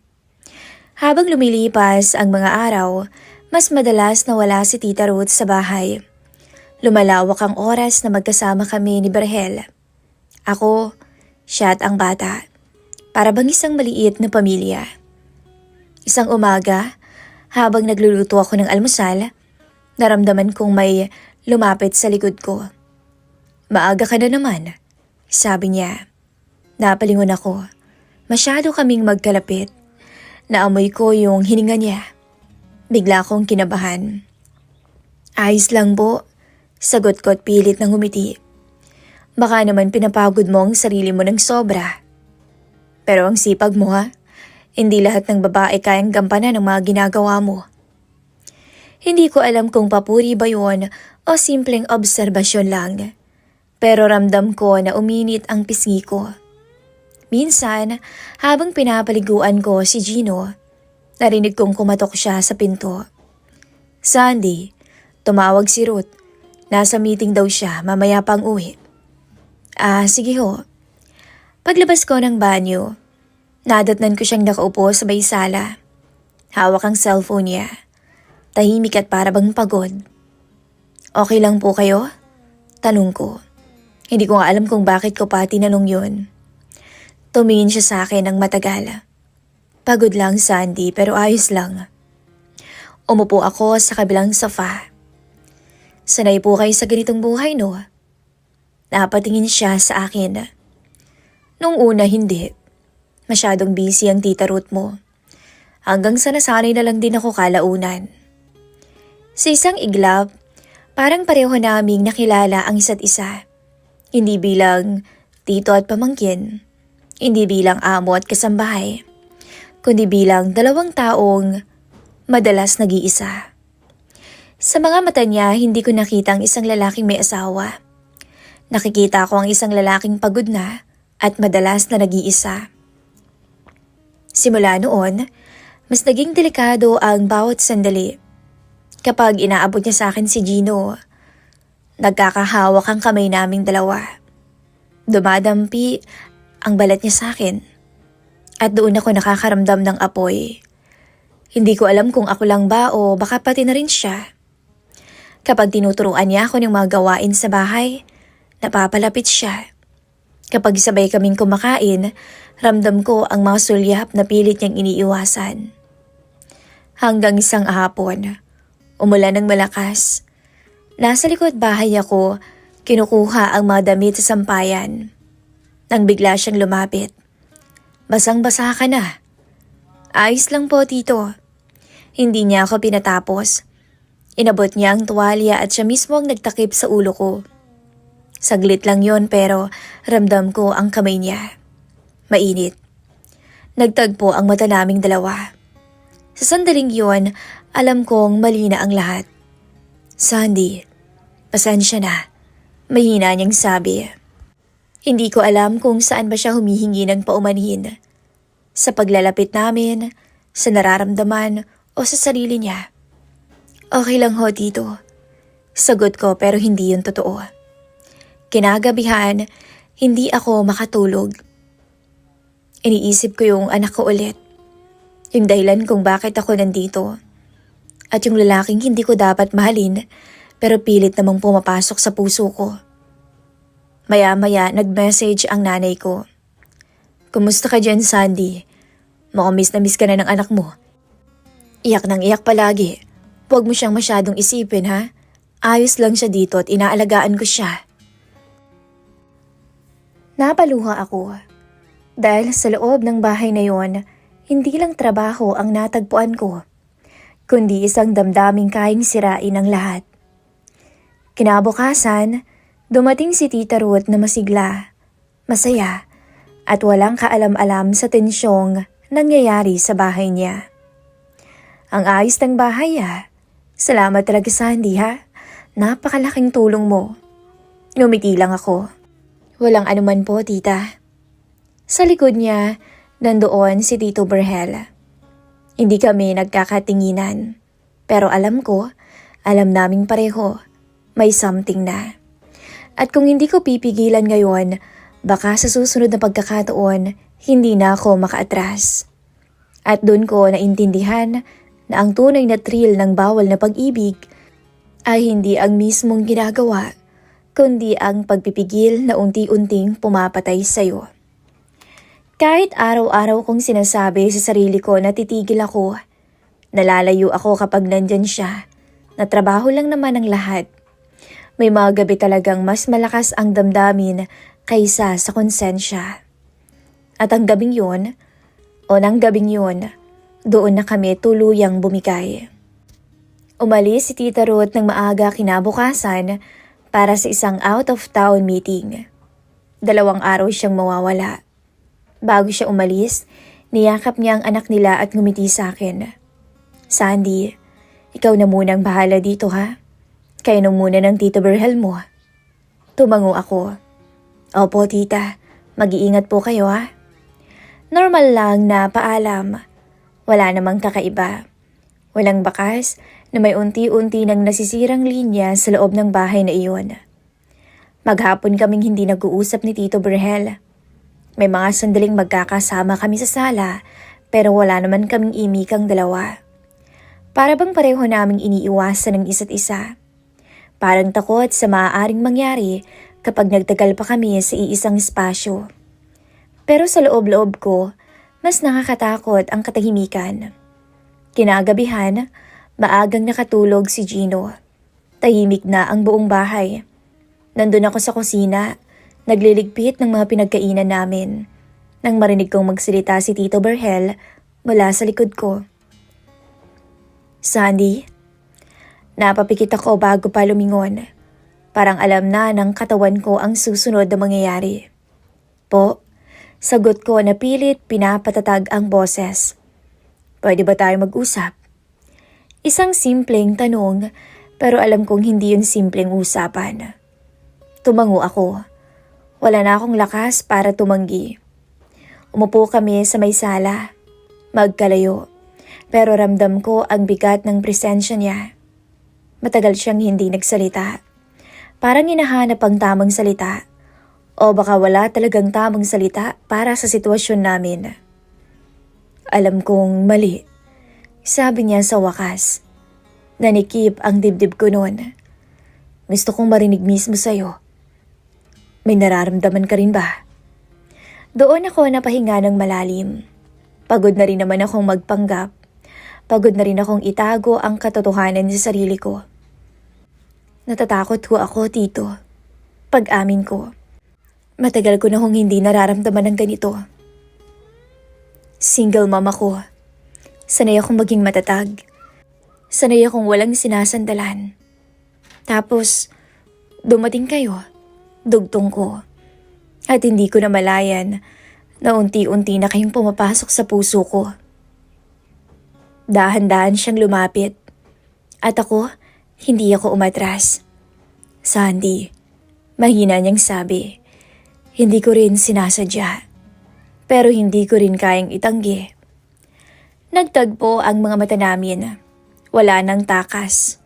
B: Habang lumilipas ang mga araw, mas madalas na wala si Tita Ruth sa bahay. Lumalawak ang oras na magkasama kami ni Berhel. Ako, siya at ang bata. Para bang isang maliit na pamilya. Isang umaga, habang nagluluto ako ng almusal, naramdaman kong may lumapit sa likod ko. "Maaga ka na naman," sabi niya. Napalingon ako. Masyado kaming magkalapit. Naamoy ko yung hininga niya. Bigla akong kinabahan. "Ayos lang po," sagot ko at pilit ng ngumiti. "Baka naman pinapagod mo ang sarili mo ng sobra. Pero ang sipag mo ha, hindi lahat ng babae kayang gampanan ng mga ginagawa mo." Hindi ko alam kung papuri ba yun o simpleng obserbasyon lang. Pero ramdam ko na uminit ang pisngi ko. Minsan, habang pinapaliguan ko si Gino, narinig kong kumatok siya sa pinto. "Sandy," tumawag si Ruth. Nasa meeting daw siya, mamaya pang uwi. Sige ho." Paglabas ko ng banyo, nadatnan ko siyang nakaupo sa may sala. Hawak ang cellphone niya. Tahimik at para bang pagod. "Okay lang po kayo?" tanong ko. Hindi ko nga alam kung bakit ko pa tinanong yun. Tumingin siya sa akin ng matagal. "Pagod lang, Sandy, pero ayos lang." Umupo ako sa kabilang sofa. "Sanay po kayo sa ganitong buhay, no?" Napatingin siya sa akin. "Nung una, hindi. Masyadong busy ang Tita Ruth mo. Hanggang sa nasanay na lang din ako kalaunan." Sa isang iglap, parang pareho naming nakilala ang isa't isa. Hindi bilang tito at pamangkin. Hindi bilang amo at kasambahay. Kundi bilang dalawang taong madalas nag-iisa. Sa mga mata niya, hindi ko nakita ang isang lalaking may asawa. Nakikita ko ang isang lalaking pagod na at madalas na nag-iisa. Simula noon, mas naging delikado ang bawat sandali. Kapag inaabot niya sa akin si Gino, nagkakahawak ang kamay naming dalawa. Dumadampi ang balat niya sa akin. At doon ako nakakaramdam ng apoy. Hindi ko alam kung ako lang ba o baka pati na rin siya. Kapag tinuturuan niya ako ng mga gawain sa bahay, napapalapit siya. Kapag sabay kaming kumakain, ramdam ko ang mga sulyap na pilit niyang iniiwasan. Hanggang isang hapon, umulan ng malakas. Nasa likod bahay ako, kinukuha ang mga damit sa sampayan. Nang bigla siyang lumapit. "Basang-basa ka na." "Ayos lang po, tito." Hindi niya ako pinatapos. Inabot niya ang tuwalya at siya mismo ang nagtakip sa ulo ko. Saglit lang yon pero ramdam ko ang kamay niya. Mainit. Nagtagpo ang mata naming dalawa. Sa sandaling yon, alam kong mali na ang lahat. "Sandy, pasensya na," mahina niyang sabi. Hindi ko alam kung saan ba siya humihingi ng paumanhin. Sa paglalapit namin, sa nararamdaman o sa sarili niya. "Okay lang ho, tito." Sagot ko pero hindi yun totoo. Kinagabihan, hindi ako makatulog. Iniisip ko yung anak ko ulit. Yung dahilan kung bakit ako nandito. At yung lalaking hindi ko dapat mahalin pero pilit namang pumapasok sa puso ko. Maya-maya nag-message ang nanay ko. "Kumusta ka dyan, Sandy? Mukhang miss na miss ka na ng anak mo. Iyak nang iyak palagi. Huwag mo siyang masyadong isipin, ha? Ayos lang siya dito at inaalagaan ko siya." Napaluha ako. Dahil sa loob ng bahay na yon, hindi lang trabaho ang natagpuan ko. kundi isang damdaming kayang sirain ang lahat. Kinabukasan, dumating si Tita Ruth na masigla, masaya, at walang kaalam-alam sa tensyong nangyayari sa bahay niya. Ang ayos ng bahay Salamat talaga Sandy ha. Napakalaking tulong mo. Ngumiti lang ako. Walang anuman po tita. Sa likod niya, nandoon si Tito Berhel. Hindi kami nagkakatinginan. Pero alam naming pareho, may something na. At kung hindi ko pipigilan ngayon, baka sa susunod na pagkakataon, hindi na ako makaatras. At doon ko naintindihan na ang tunay na thrill ng bawal na pag-ibig ay hindi ang mismong ginagawa, kundi ang pagpipigil na unti-unting pumapatay sa'yo. Kahit araw-araw kong sinasabi sa sarili ko na titigil ako, nalalayo ako kapag nandyan siya, na trabaho lang naman ang lahat. May mga gabi talagang mas malakas ang damdamin kaysa sa konsensya. At ang gabing yun, doon na kami tuluyang bumigay. Umalis si Tita Ruth ng maaga kinabukasan para sa isang out-of-town meeting. 2 araw siyang mawawala. Bago siya umalis, niyakap niya ang anak nila at ngumiti sa akin. Sandy, ikaw na munang bahala dito ha. Kayo na muna ng Tito Berhel mo. Tumango ako. Opo tita, mag-iingat po kayo ha. Normal lang na paalam. Wala namang kakaiba. Walang bakas na may unti-unti nang nasisirang linya sa loob ng bahay na iyon. Maghapon kaming hindi nag-uusap ni Tito Berhel. May mga sandaling magkakasama kami sa sala pero wala naman kaming imikang dalawa. Para bang pareho naming iniiwasan ng isa't isa. Parang takot sa maaaring mangyari kapag nagtagal pa kami sa iisang espasyo. Pero sa loob-loob ko, mas nakakatakot ang katahimikan. Kinagabihan, maagang nakatulog si Gino. Tahimik na ang buong bahay. Nandun ako sa kusina, nagliligpit ng mga pinagkainan namin. Nang marinig kong magsalita si Tito Berhel mula sa likod ko. Sandy? Napapikit ako bago pa lumingon. Parang alam na ng katawan ko ang susunod na mangyayari. Po? Sagot ko na pilit pinapatatag ang boses. Pwede ba tayo mag-usap? Isang simpleng tanong pero alam kong hindi yun simpleng usapan. Tumango ako. Wala na akong lakas para tumanggi. Umupo kami sa may sala. Magkalayo. Pero ramdam ko ang bigat ng presensya niya. Matagal siyang hindi nagsalita. Parang hinahanap ang tamang salita. O baka wala talagang tamang salita para sa sitwasyon namin. Alam kong mali. Sabi niya sa wakas. Nanikip ang dibdib ko noon. Gusto kong marinig mismo sa'yo. May nararamdaman ka rin ba? Doon ako napahinga ng malalim. Pagod na rin naman akong magpanggap. Pagod na rin akong itago ang katotohanan sa sarili ko. Natatakot ho ako, Tito. Pag-amin ko. Matagal ko na hong hindi nararamdaman ng ganito. Single mom ako. Sanay akong maging matatag. Sanay akong walang sinasandalan. Tapos, dumating kayo. Dugtong ko. At hindi ko na malayan na unti-unti na kayong pumapasok sa puso ko. Dahan-dahan siyang lumapit. At ako, hindi ako umatras. Sandy, mahina niyang sabi. Hindi ko rin sinasadya. Pero hindi ko rin kayang itanggi. Nagtagpo ang mga mata namin. Wala nang takas.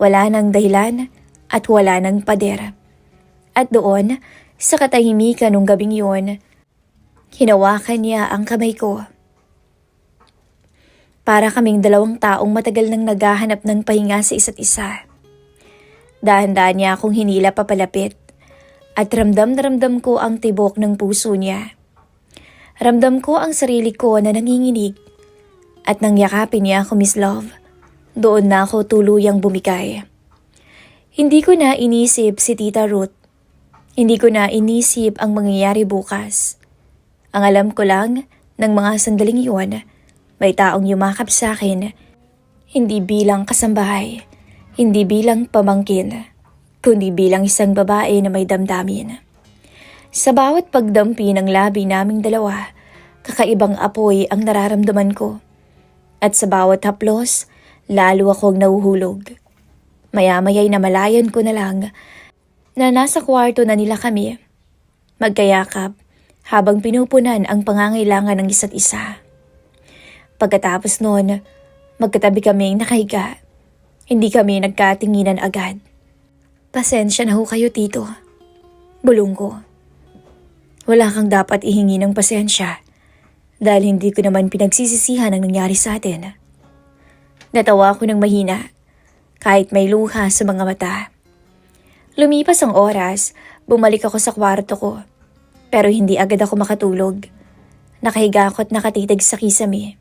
B: Wala nang dahilan at wala nang pader. At doon, sa katahimikan nung gabing yun, hinawakan niya ang kamay ko. Para kaming 2 taong matagal nang naghahanap ng pahinga sa isa't isa. Dahan-dahan niya akong hinila papalapit. At ramdam na ramdam ko ang tibok ng puso niya. Ramdam ko ang sarili ko na nanginginig. At nang yakapin niya ako, Miss Love, doon na ako tuluyang bumigay. Hindi ko na inisip si Tita Ruth. Hindi ko na inisip ang mangyayari bukas. Ang alam ko lang, ng mga sandaling iyon, may taong yumakap sa akin. Hindi bilang kasambahay, hindi bilang pamangkin, kundi bilang isang babae na may damdamin. Sa bawat pagdampi ng labi naming dalawa, kakaibang apoy ang nararamdaman ko. At sa bawat haplos, lalo akong nahuhulog. Maya-maya'y namalayan ko na lang na nasa kwarto na nila kami, magkayakap habang pinupunan ang pangangailangan ng isa't isa. Pagkatapos noon, magkatabi kaming nakahiga. Hindi kami nagkatinginan agad. Pasensya na ho kayo, tito. Bulong ko. Wala kang dapat ihingi ng pasensya dahil hindi ko naman pinagsisisihan ang nangyari sa atin. Natawa ako ng mahina kahit may luha sa mga mata. Lumipas ang oras, bumalik ako sa kwarto ko. Pero hindi agad ako makatulog. Nakahiga ako at nakatitig sa kisame.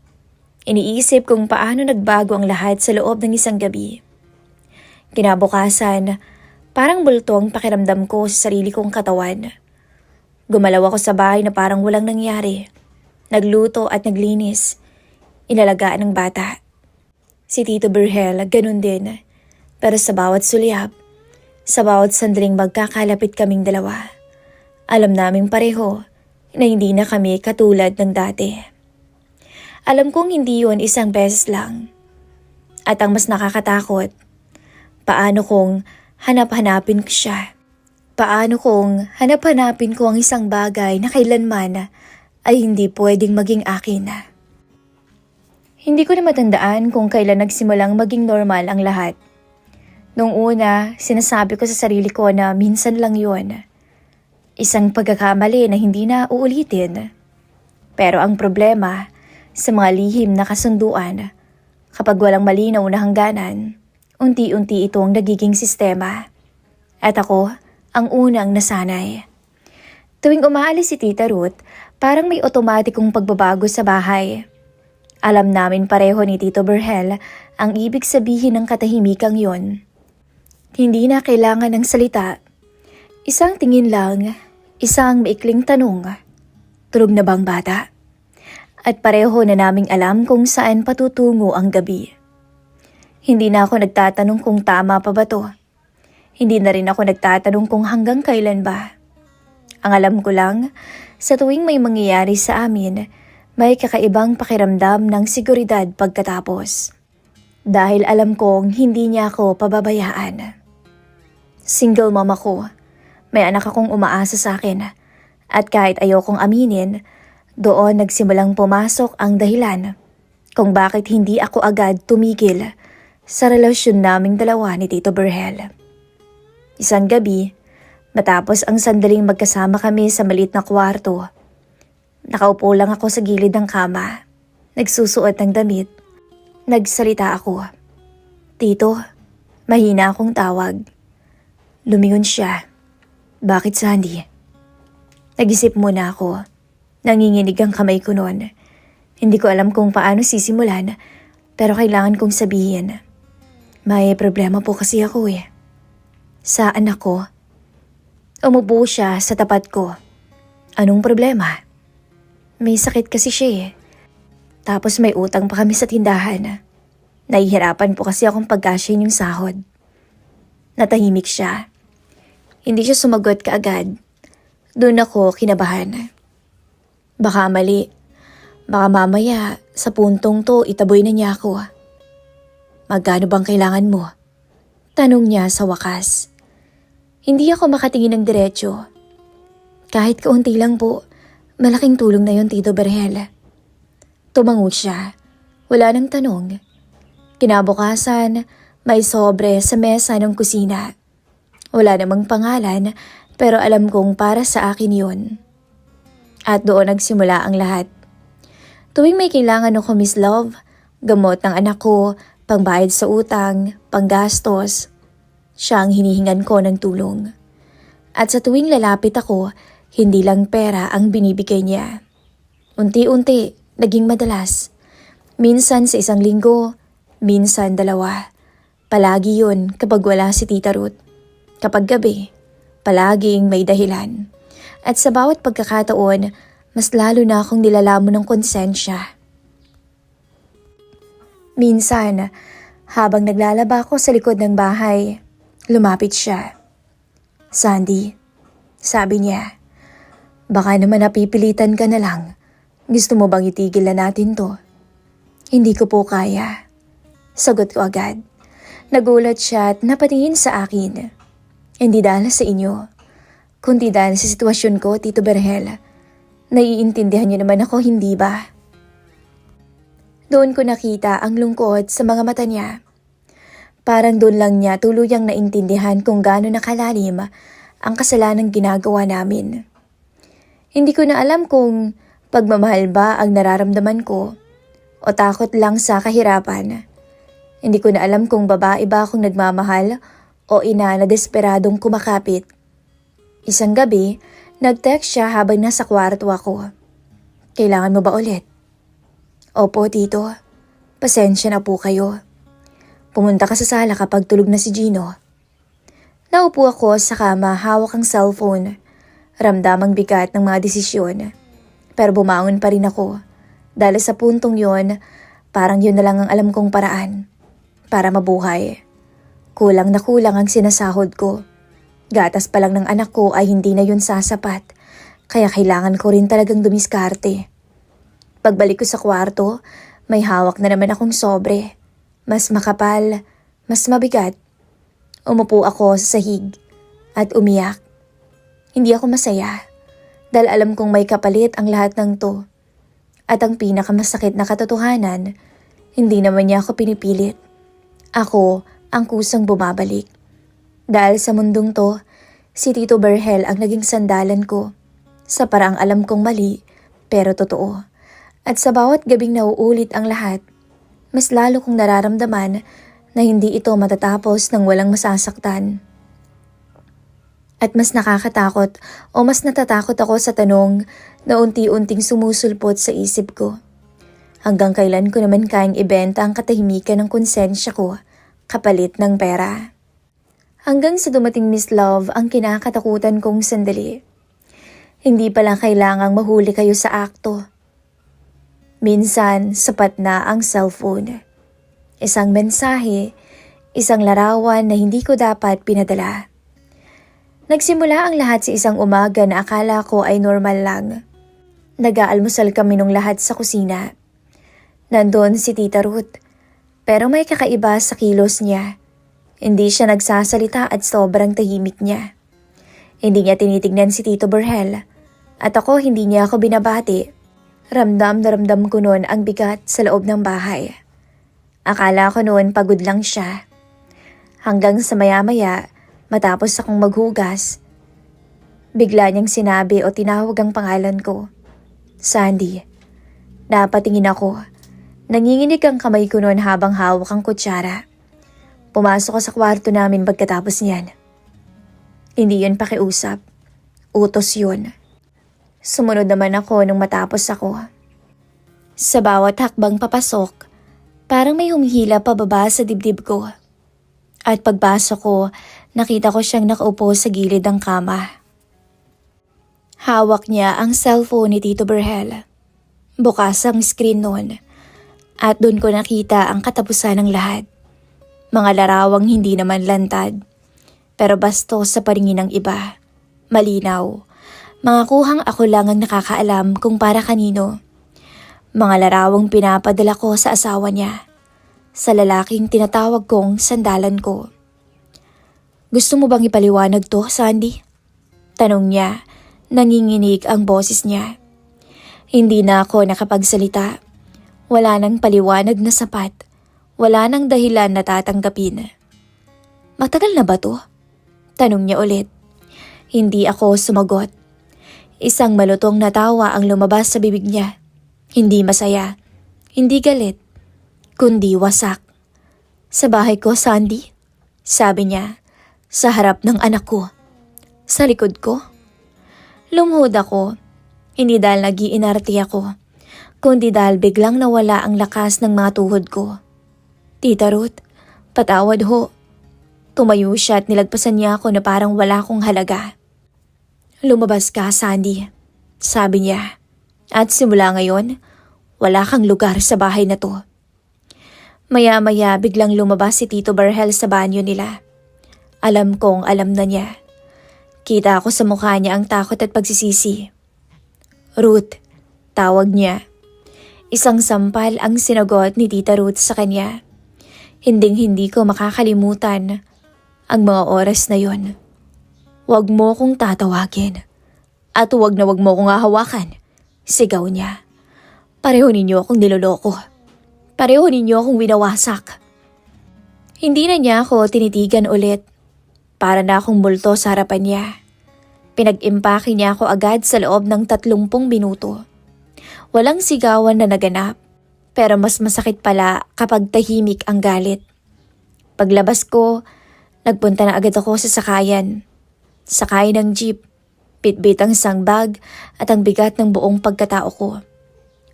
B: Iniisip kung paano nagbago ang lahat sa loob ng isang gabi. Kinabukasan, parang bulto ang pakiramdam ko sa sarili kong katawan. Gumalaw ako sa bahay na parang walang nangyari. Nagluto at naglinis. Inalagaan ng bata. Si Tito Berhel, ganun din. Pero sa bawat sulyap, sa bawat sandaling magkakalapit kaming dalawa, alam naming pareho na hindi na kami katulad ng dati. Alam kong hindi yun isang beses lang. At ang mas nakakatakot, paano kung hanap-hanapin ko siya? Paano kung hanap-hanapin ko ang isang bagay na kailanman ay hindi pwedeng maging akin? Hindi ko na matandaan kung kailan nagsimulang maging normal ang lahat. Noong una, sinasabi ko sa sarili ko na minsan lang yun. Isang pagkakamali na hindi na uulitin. Pero ang problema, sa mga lihim na kasunduan, kapag walang malinaw na hangganan, unti-unti itong nagiging sistema. At ako, ang unang nasanay. Tuwing umaalis si Tita Ruth, parang may otomatikong pagbabago sa bahay. Alam namin pareho ni Tito Berhel ang ibig sabihin ng katahimikang yon. Hindi na kailangan ng salita. Isang tingin lang, isang maikling tanong, tulog na bang bata? At pareho na naming alam kung saan patutungo ang gabi. Hindi na ako nagtatanong kung tama pa ba to. Hindi na rin ako nagtatanong kung hanggang kailan ba. Ang alam ko lang, sa tuwing may mangyayari sa amin, may kakaibang pakiramdam ng seguridad pagkatapos. Dahil alam kong hindi niya ako pababayaan. Single mom ako. May anak akong umaasa sa akin. At kahit ayokong aminin, doon nagsimulang pumasok ang dahilan kung bakit hindi ako agad tumigil sa relasyon naming dalawa ni Tito Berhel. Isang gabi, matapos ang sandaling magkasama kami sa maliit na kwarto, nakaupo lang ako sa gilid ng kama, nagsusuot ng damit. Nagsalita ako. Tito, mahina akong tawag. Lumingon siya. Bakit, Sandy? Nag-isip muna ako. Nanginginig ang kamay ko noon. Hindi ko alam kung paano sisimulan, pero kailangan kong sabihin. May problema po kasi ako eh. Sa anak ko. Umupo siya sa tapat ko. Anong problema? May sakit kasi siya eh. Tapos may utang pa kami sa tindahan. Nahihirapan po kasi akong pagkasyahin yung sahod. Natahimik siya. Hindi siya sumagot kaagad. Doon ako kinabahan. Baka mali. Baka mamaya sa puntong to itaboy na niya ako. Magkano bang kailangan mo? Tanong niya sa wakas. Hindi ako makatingin ng diretso. Kahit kaunti lang po, malaking tulong na yon, Tito Berhel. Tumango siya. Wala nang tanong. Kinabukasan, may sobre sa mesa ng kusina. Wala namang pangalan, pero alam kong para sa akin yun. At doon nagsimula ang lahat. Tuwing may kailangan ako, Miss Love, gamot ng anak ko, pangbayad sa utang, panggastos, siya ang hinihingan ko ng tulong. At sa tuwing lalapit ako, hindi lang pera ang binibigay niya. Unti-unti, naging madalas. Minsan sa isang linggo, minsan 2. Palagi yun kapag wala si Tita Ruth. Kapag gabi, palaging may dahilan. At sa bawat pagkakataon, mas lalo na akong nilalamon ng konsensya. Minsan, Habang naglalaba ako sa likod ng bahay, lumapit siya. Sandy, sabi niya, baka naman napipilitan ka na lang. Gusto mo bang itigil na natin to? Hindi ko po kaya. Sagot ko agad. Nagulat siya at napatingin sa akin. Hindi dahil sa inyo, kundi dahil sa sitwasyon ko, Tito Berhel. Naiintindihan niyo naman ako, hindi ba? Doon ko nakita ang lungkot sa mga mata niya. Parang doon lang niya tuluyang naintindihan kung gaano nakalalim ang kasalanang ginagawa namin. Hindi ko na alam kung pagmamahal ba ang nararamdaman ko o takot lang sa kahirapan. Hindi ko na alam kung babae ba akong nagmamahal o ina na desperadong kumakapit. Isang gabi, nag-text siya habang nasa kwarto ako. Kailangan mo ba ulit? Opo, Tito. Pasensya na po kayo. Pumunta ka sa sala kapag tulog na si Gino. Naupo ako sa kama, hawak ang cellphone. Ramdamang bigat ng mga desisyon. Pero bumangon pa rin ako. Dahil sa puntong yon, parang yun na lang ang alam kong paraan. Para mabuhay. Kulang na kulang ang sinasahod ko. Gatas pa lang ng anak ko ay hindi na yun sasapat. Kaya kailangan ko rin talagang dumiskarte. Pagbalik ko sa kwarto, may hawak na naman akong sobre. Mas makapal, mas mabigat. Umupo ako sa sahig at umiyak. Hindi ako masaya dahil alam kong may kapalit ang lahat ng to. At ang pinakamasakit na katotohanan, hindi naman niya ako pinipilit. Ako ang kusang bumabalik. Dahil sa mundong to, si Tito Berhel ang naging sandalan ko. Sa paraang alam kong mali, pero totoo. At sa bawat gabing nauulit ang lahat, mas lalo kong nararamdaman na hindi ito matatapos ng walang masasaktan. At mas nakakatakot o mas natatakot ako sa tanong na unti-unting sumusulpot sa isip ko. Hanggang kailan ko naman kayang ibenta ang katahimikan ng konsensya ko kapalit ng pera. Hanggang sa dumating Miss Love ang kinakatakutan kong sandali. Hindi pala kailangang mahuli kayo sa akto. Minsan, sapat na ang cellphone. Isang mensahe, isang larawan na hindi ko dapat pinadala. Nagsimula ang lahat sa isang umaga na akala ko ay normal lang. Nag-aalmusal kami nung lahat sa kusina. Nandun si Tita Ruth, pero may kakaiba sa kilos niya. Hindi siya nagsasalita at sobrang tahimik niya. Hindi niya tinitignan si Tito Berhel at ako hindi niya ako binabati. Ramdam na ramdam ko noon ang bigat sa loob ng bahay. Akala ko noon pagod lang siya. Hanggang sa maya-maya, matapos akong maghugas, bigla niyang sinabi o tinawag ang pangalan ko. Sandy. Napatingin ako. Nanginginig ang kamay ko noon habang hawak ang kutsara. Pumasok ko sa kwarto namin pagkatapos niyan. Hindi yun pakiusap. Utos yun. Sumunod naman ako nung matapos ako. Sa bawat hakbang papasok, parang may humihila pababa sa dibdib ko. At pagpasok ko, nakita ko siyang nakaupo sa gilid ng kama. Hawak niya ang cellphone ni Tito Berhel. Bukas ang screen noon. At doon ko nakita ang katapusan ng lahat. Mga larawang hindi naman lantad. Pero bastos sa paningin ng iba. Malinaw. Mga kuhang ako lang ang nakakaalam kung para kanino. Mga larawang pinapadala ko sa asawa niya. Sa lalaking tinatawag kong sandalan ko. Gusto mo bang ipaliwanag to, Sandy? Tanong niya, nanginginig ang boses niya. Hindi na ako nakapagsalita. Wala nang paliwanag na sapat. Wala nang dahilan na tatanggapin. Matagal na ba to? Tanong niya ulit. Hindi ako sumagot. Isang malutong na tawa ang lumabas sa bibig niya. Hindi masaya, hindi galit, kundi wasak. Sa bahay ko, Sandy, sabi niya, sa harap ng anak ko. Sa likod ko? Lumuhod ako, hindi dahil nag-iinarte ako, kundi dahil biglang nawala ang lakas ng mga tuhod ko. Tita Ruth, patawad ho. Tumayo siya at nilagpasan niya ako na parang wala akong halaga. Lumabas ka, Sandy, sabi niya. At simula ngayon, wala kang lugar sa bahay na to. Maya-maya biglang lumabas si Tito Barhel sa banyo nila. Alam kong alam na niya. Kita ko sa mukha niya ang takot at pagsisisi. Ruth, tawag niya. Isang sampal ang sinagot ni Tita Ruth sa kanya. Hinding-hindi ko makakalimutan ang mga oras na yon. Huwag mo kong tatawagin. At huwag na huwag mo kong hahawakan. Sigaw niya. Pareho ninyo akong niloloko. Pareho ninyo akong winawasak. Hindi na niya ako tinitigan ulit. Para na akong multo sa harapan niya. Pinag-impake niya ako agad sa loob ng 30 minuto. Walang sigawan na naganap. Pero mas masakit pala kapag tahimik ang galit. Paglabas ko, nagpunta na agad ako sa sakayan. Sakay ng jeep, bitbit ang isang bag at ang bigat ng buong pagkatao ko.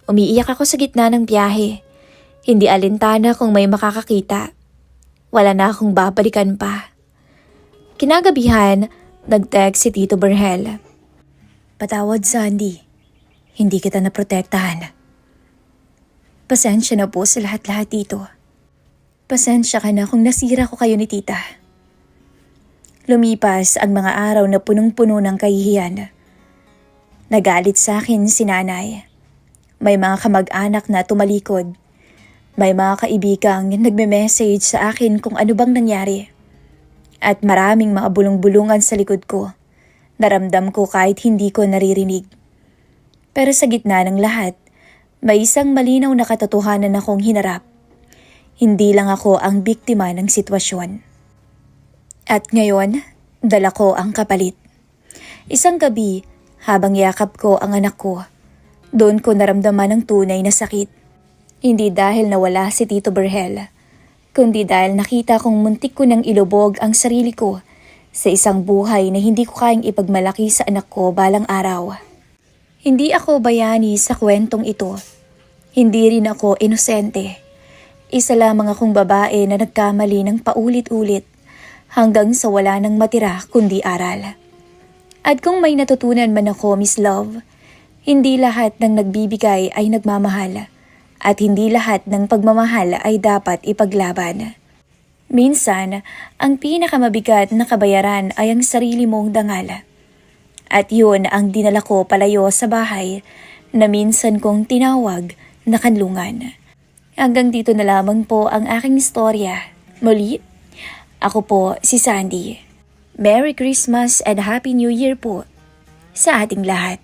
B: Umiiyak ako sa gitna ng biyahe. Hindi alintana kung may makakakita. Wala na akong babalikan pa. Kinagabihan, nag-text si Tito Barhel. Patawad, Sandy. Hindi kita naprotektahan. Pasensya na po sa lahat-lahat dito. Pasensya ka na kung nasira ko kayo ni tita. Lumipas ang mga araw na punong-puno ng kahihiyan. Nagalit sa akin si nanay. May mga kamag-anak na tumalikod. May mga kaibigang nagme-message sa akin kung ano bang nangyari. At maraming mga bulong-bulungan sa likod ko. Naramdam ko kahit hindi ko naririnig. Pero sa gitna ng lahat, may isang malinaw na katotohanan akong hinarap. Hindi lang ako ang biktima ng sitwasyon. At ngayon, dala ko ang kapalit. Isang gabi, habang yakap ko ang anak ko, doon ko naramdaman ang tunay na sakit. Hindi dahil nawala si Tito Barhel, kundi dahil nakita kong muntik ko nang ilubog ang sarili ko sa isang buhay na hindi ko kayang ipagmalaki sa anak ko balang araw. Hindi ako bayani sa kwentong ito. Hindi rin ako inosente. Isa lamang akong babae na nagkamali ng paulit-ulit hanggang sa wala nang matira kundi aral. At kung may natutunan man ako, Miss Love, hindi lahat ng nagbibigay ay nagmamahal at hindi lahat ng pagmamahal ay dapat ipaglaban. Minsan, ang pinakamabigat na kabayaran ay ang sarili mong dangal. At yun ang dinala ko palayo sa bahay na minsan kong tinawag na kanlungan. Hanggang dito na lamang po ang aking istorya. Muli, ako po si Sandy. Merry Christmas and Happy New Year po sa ating lahat.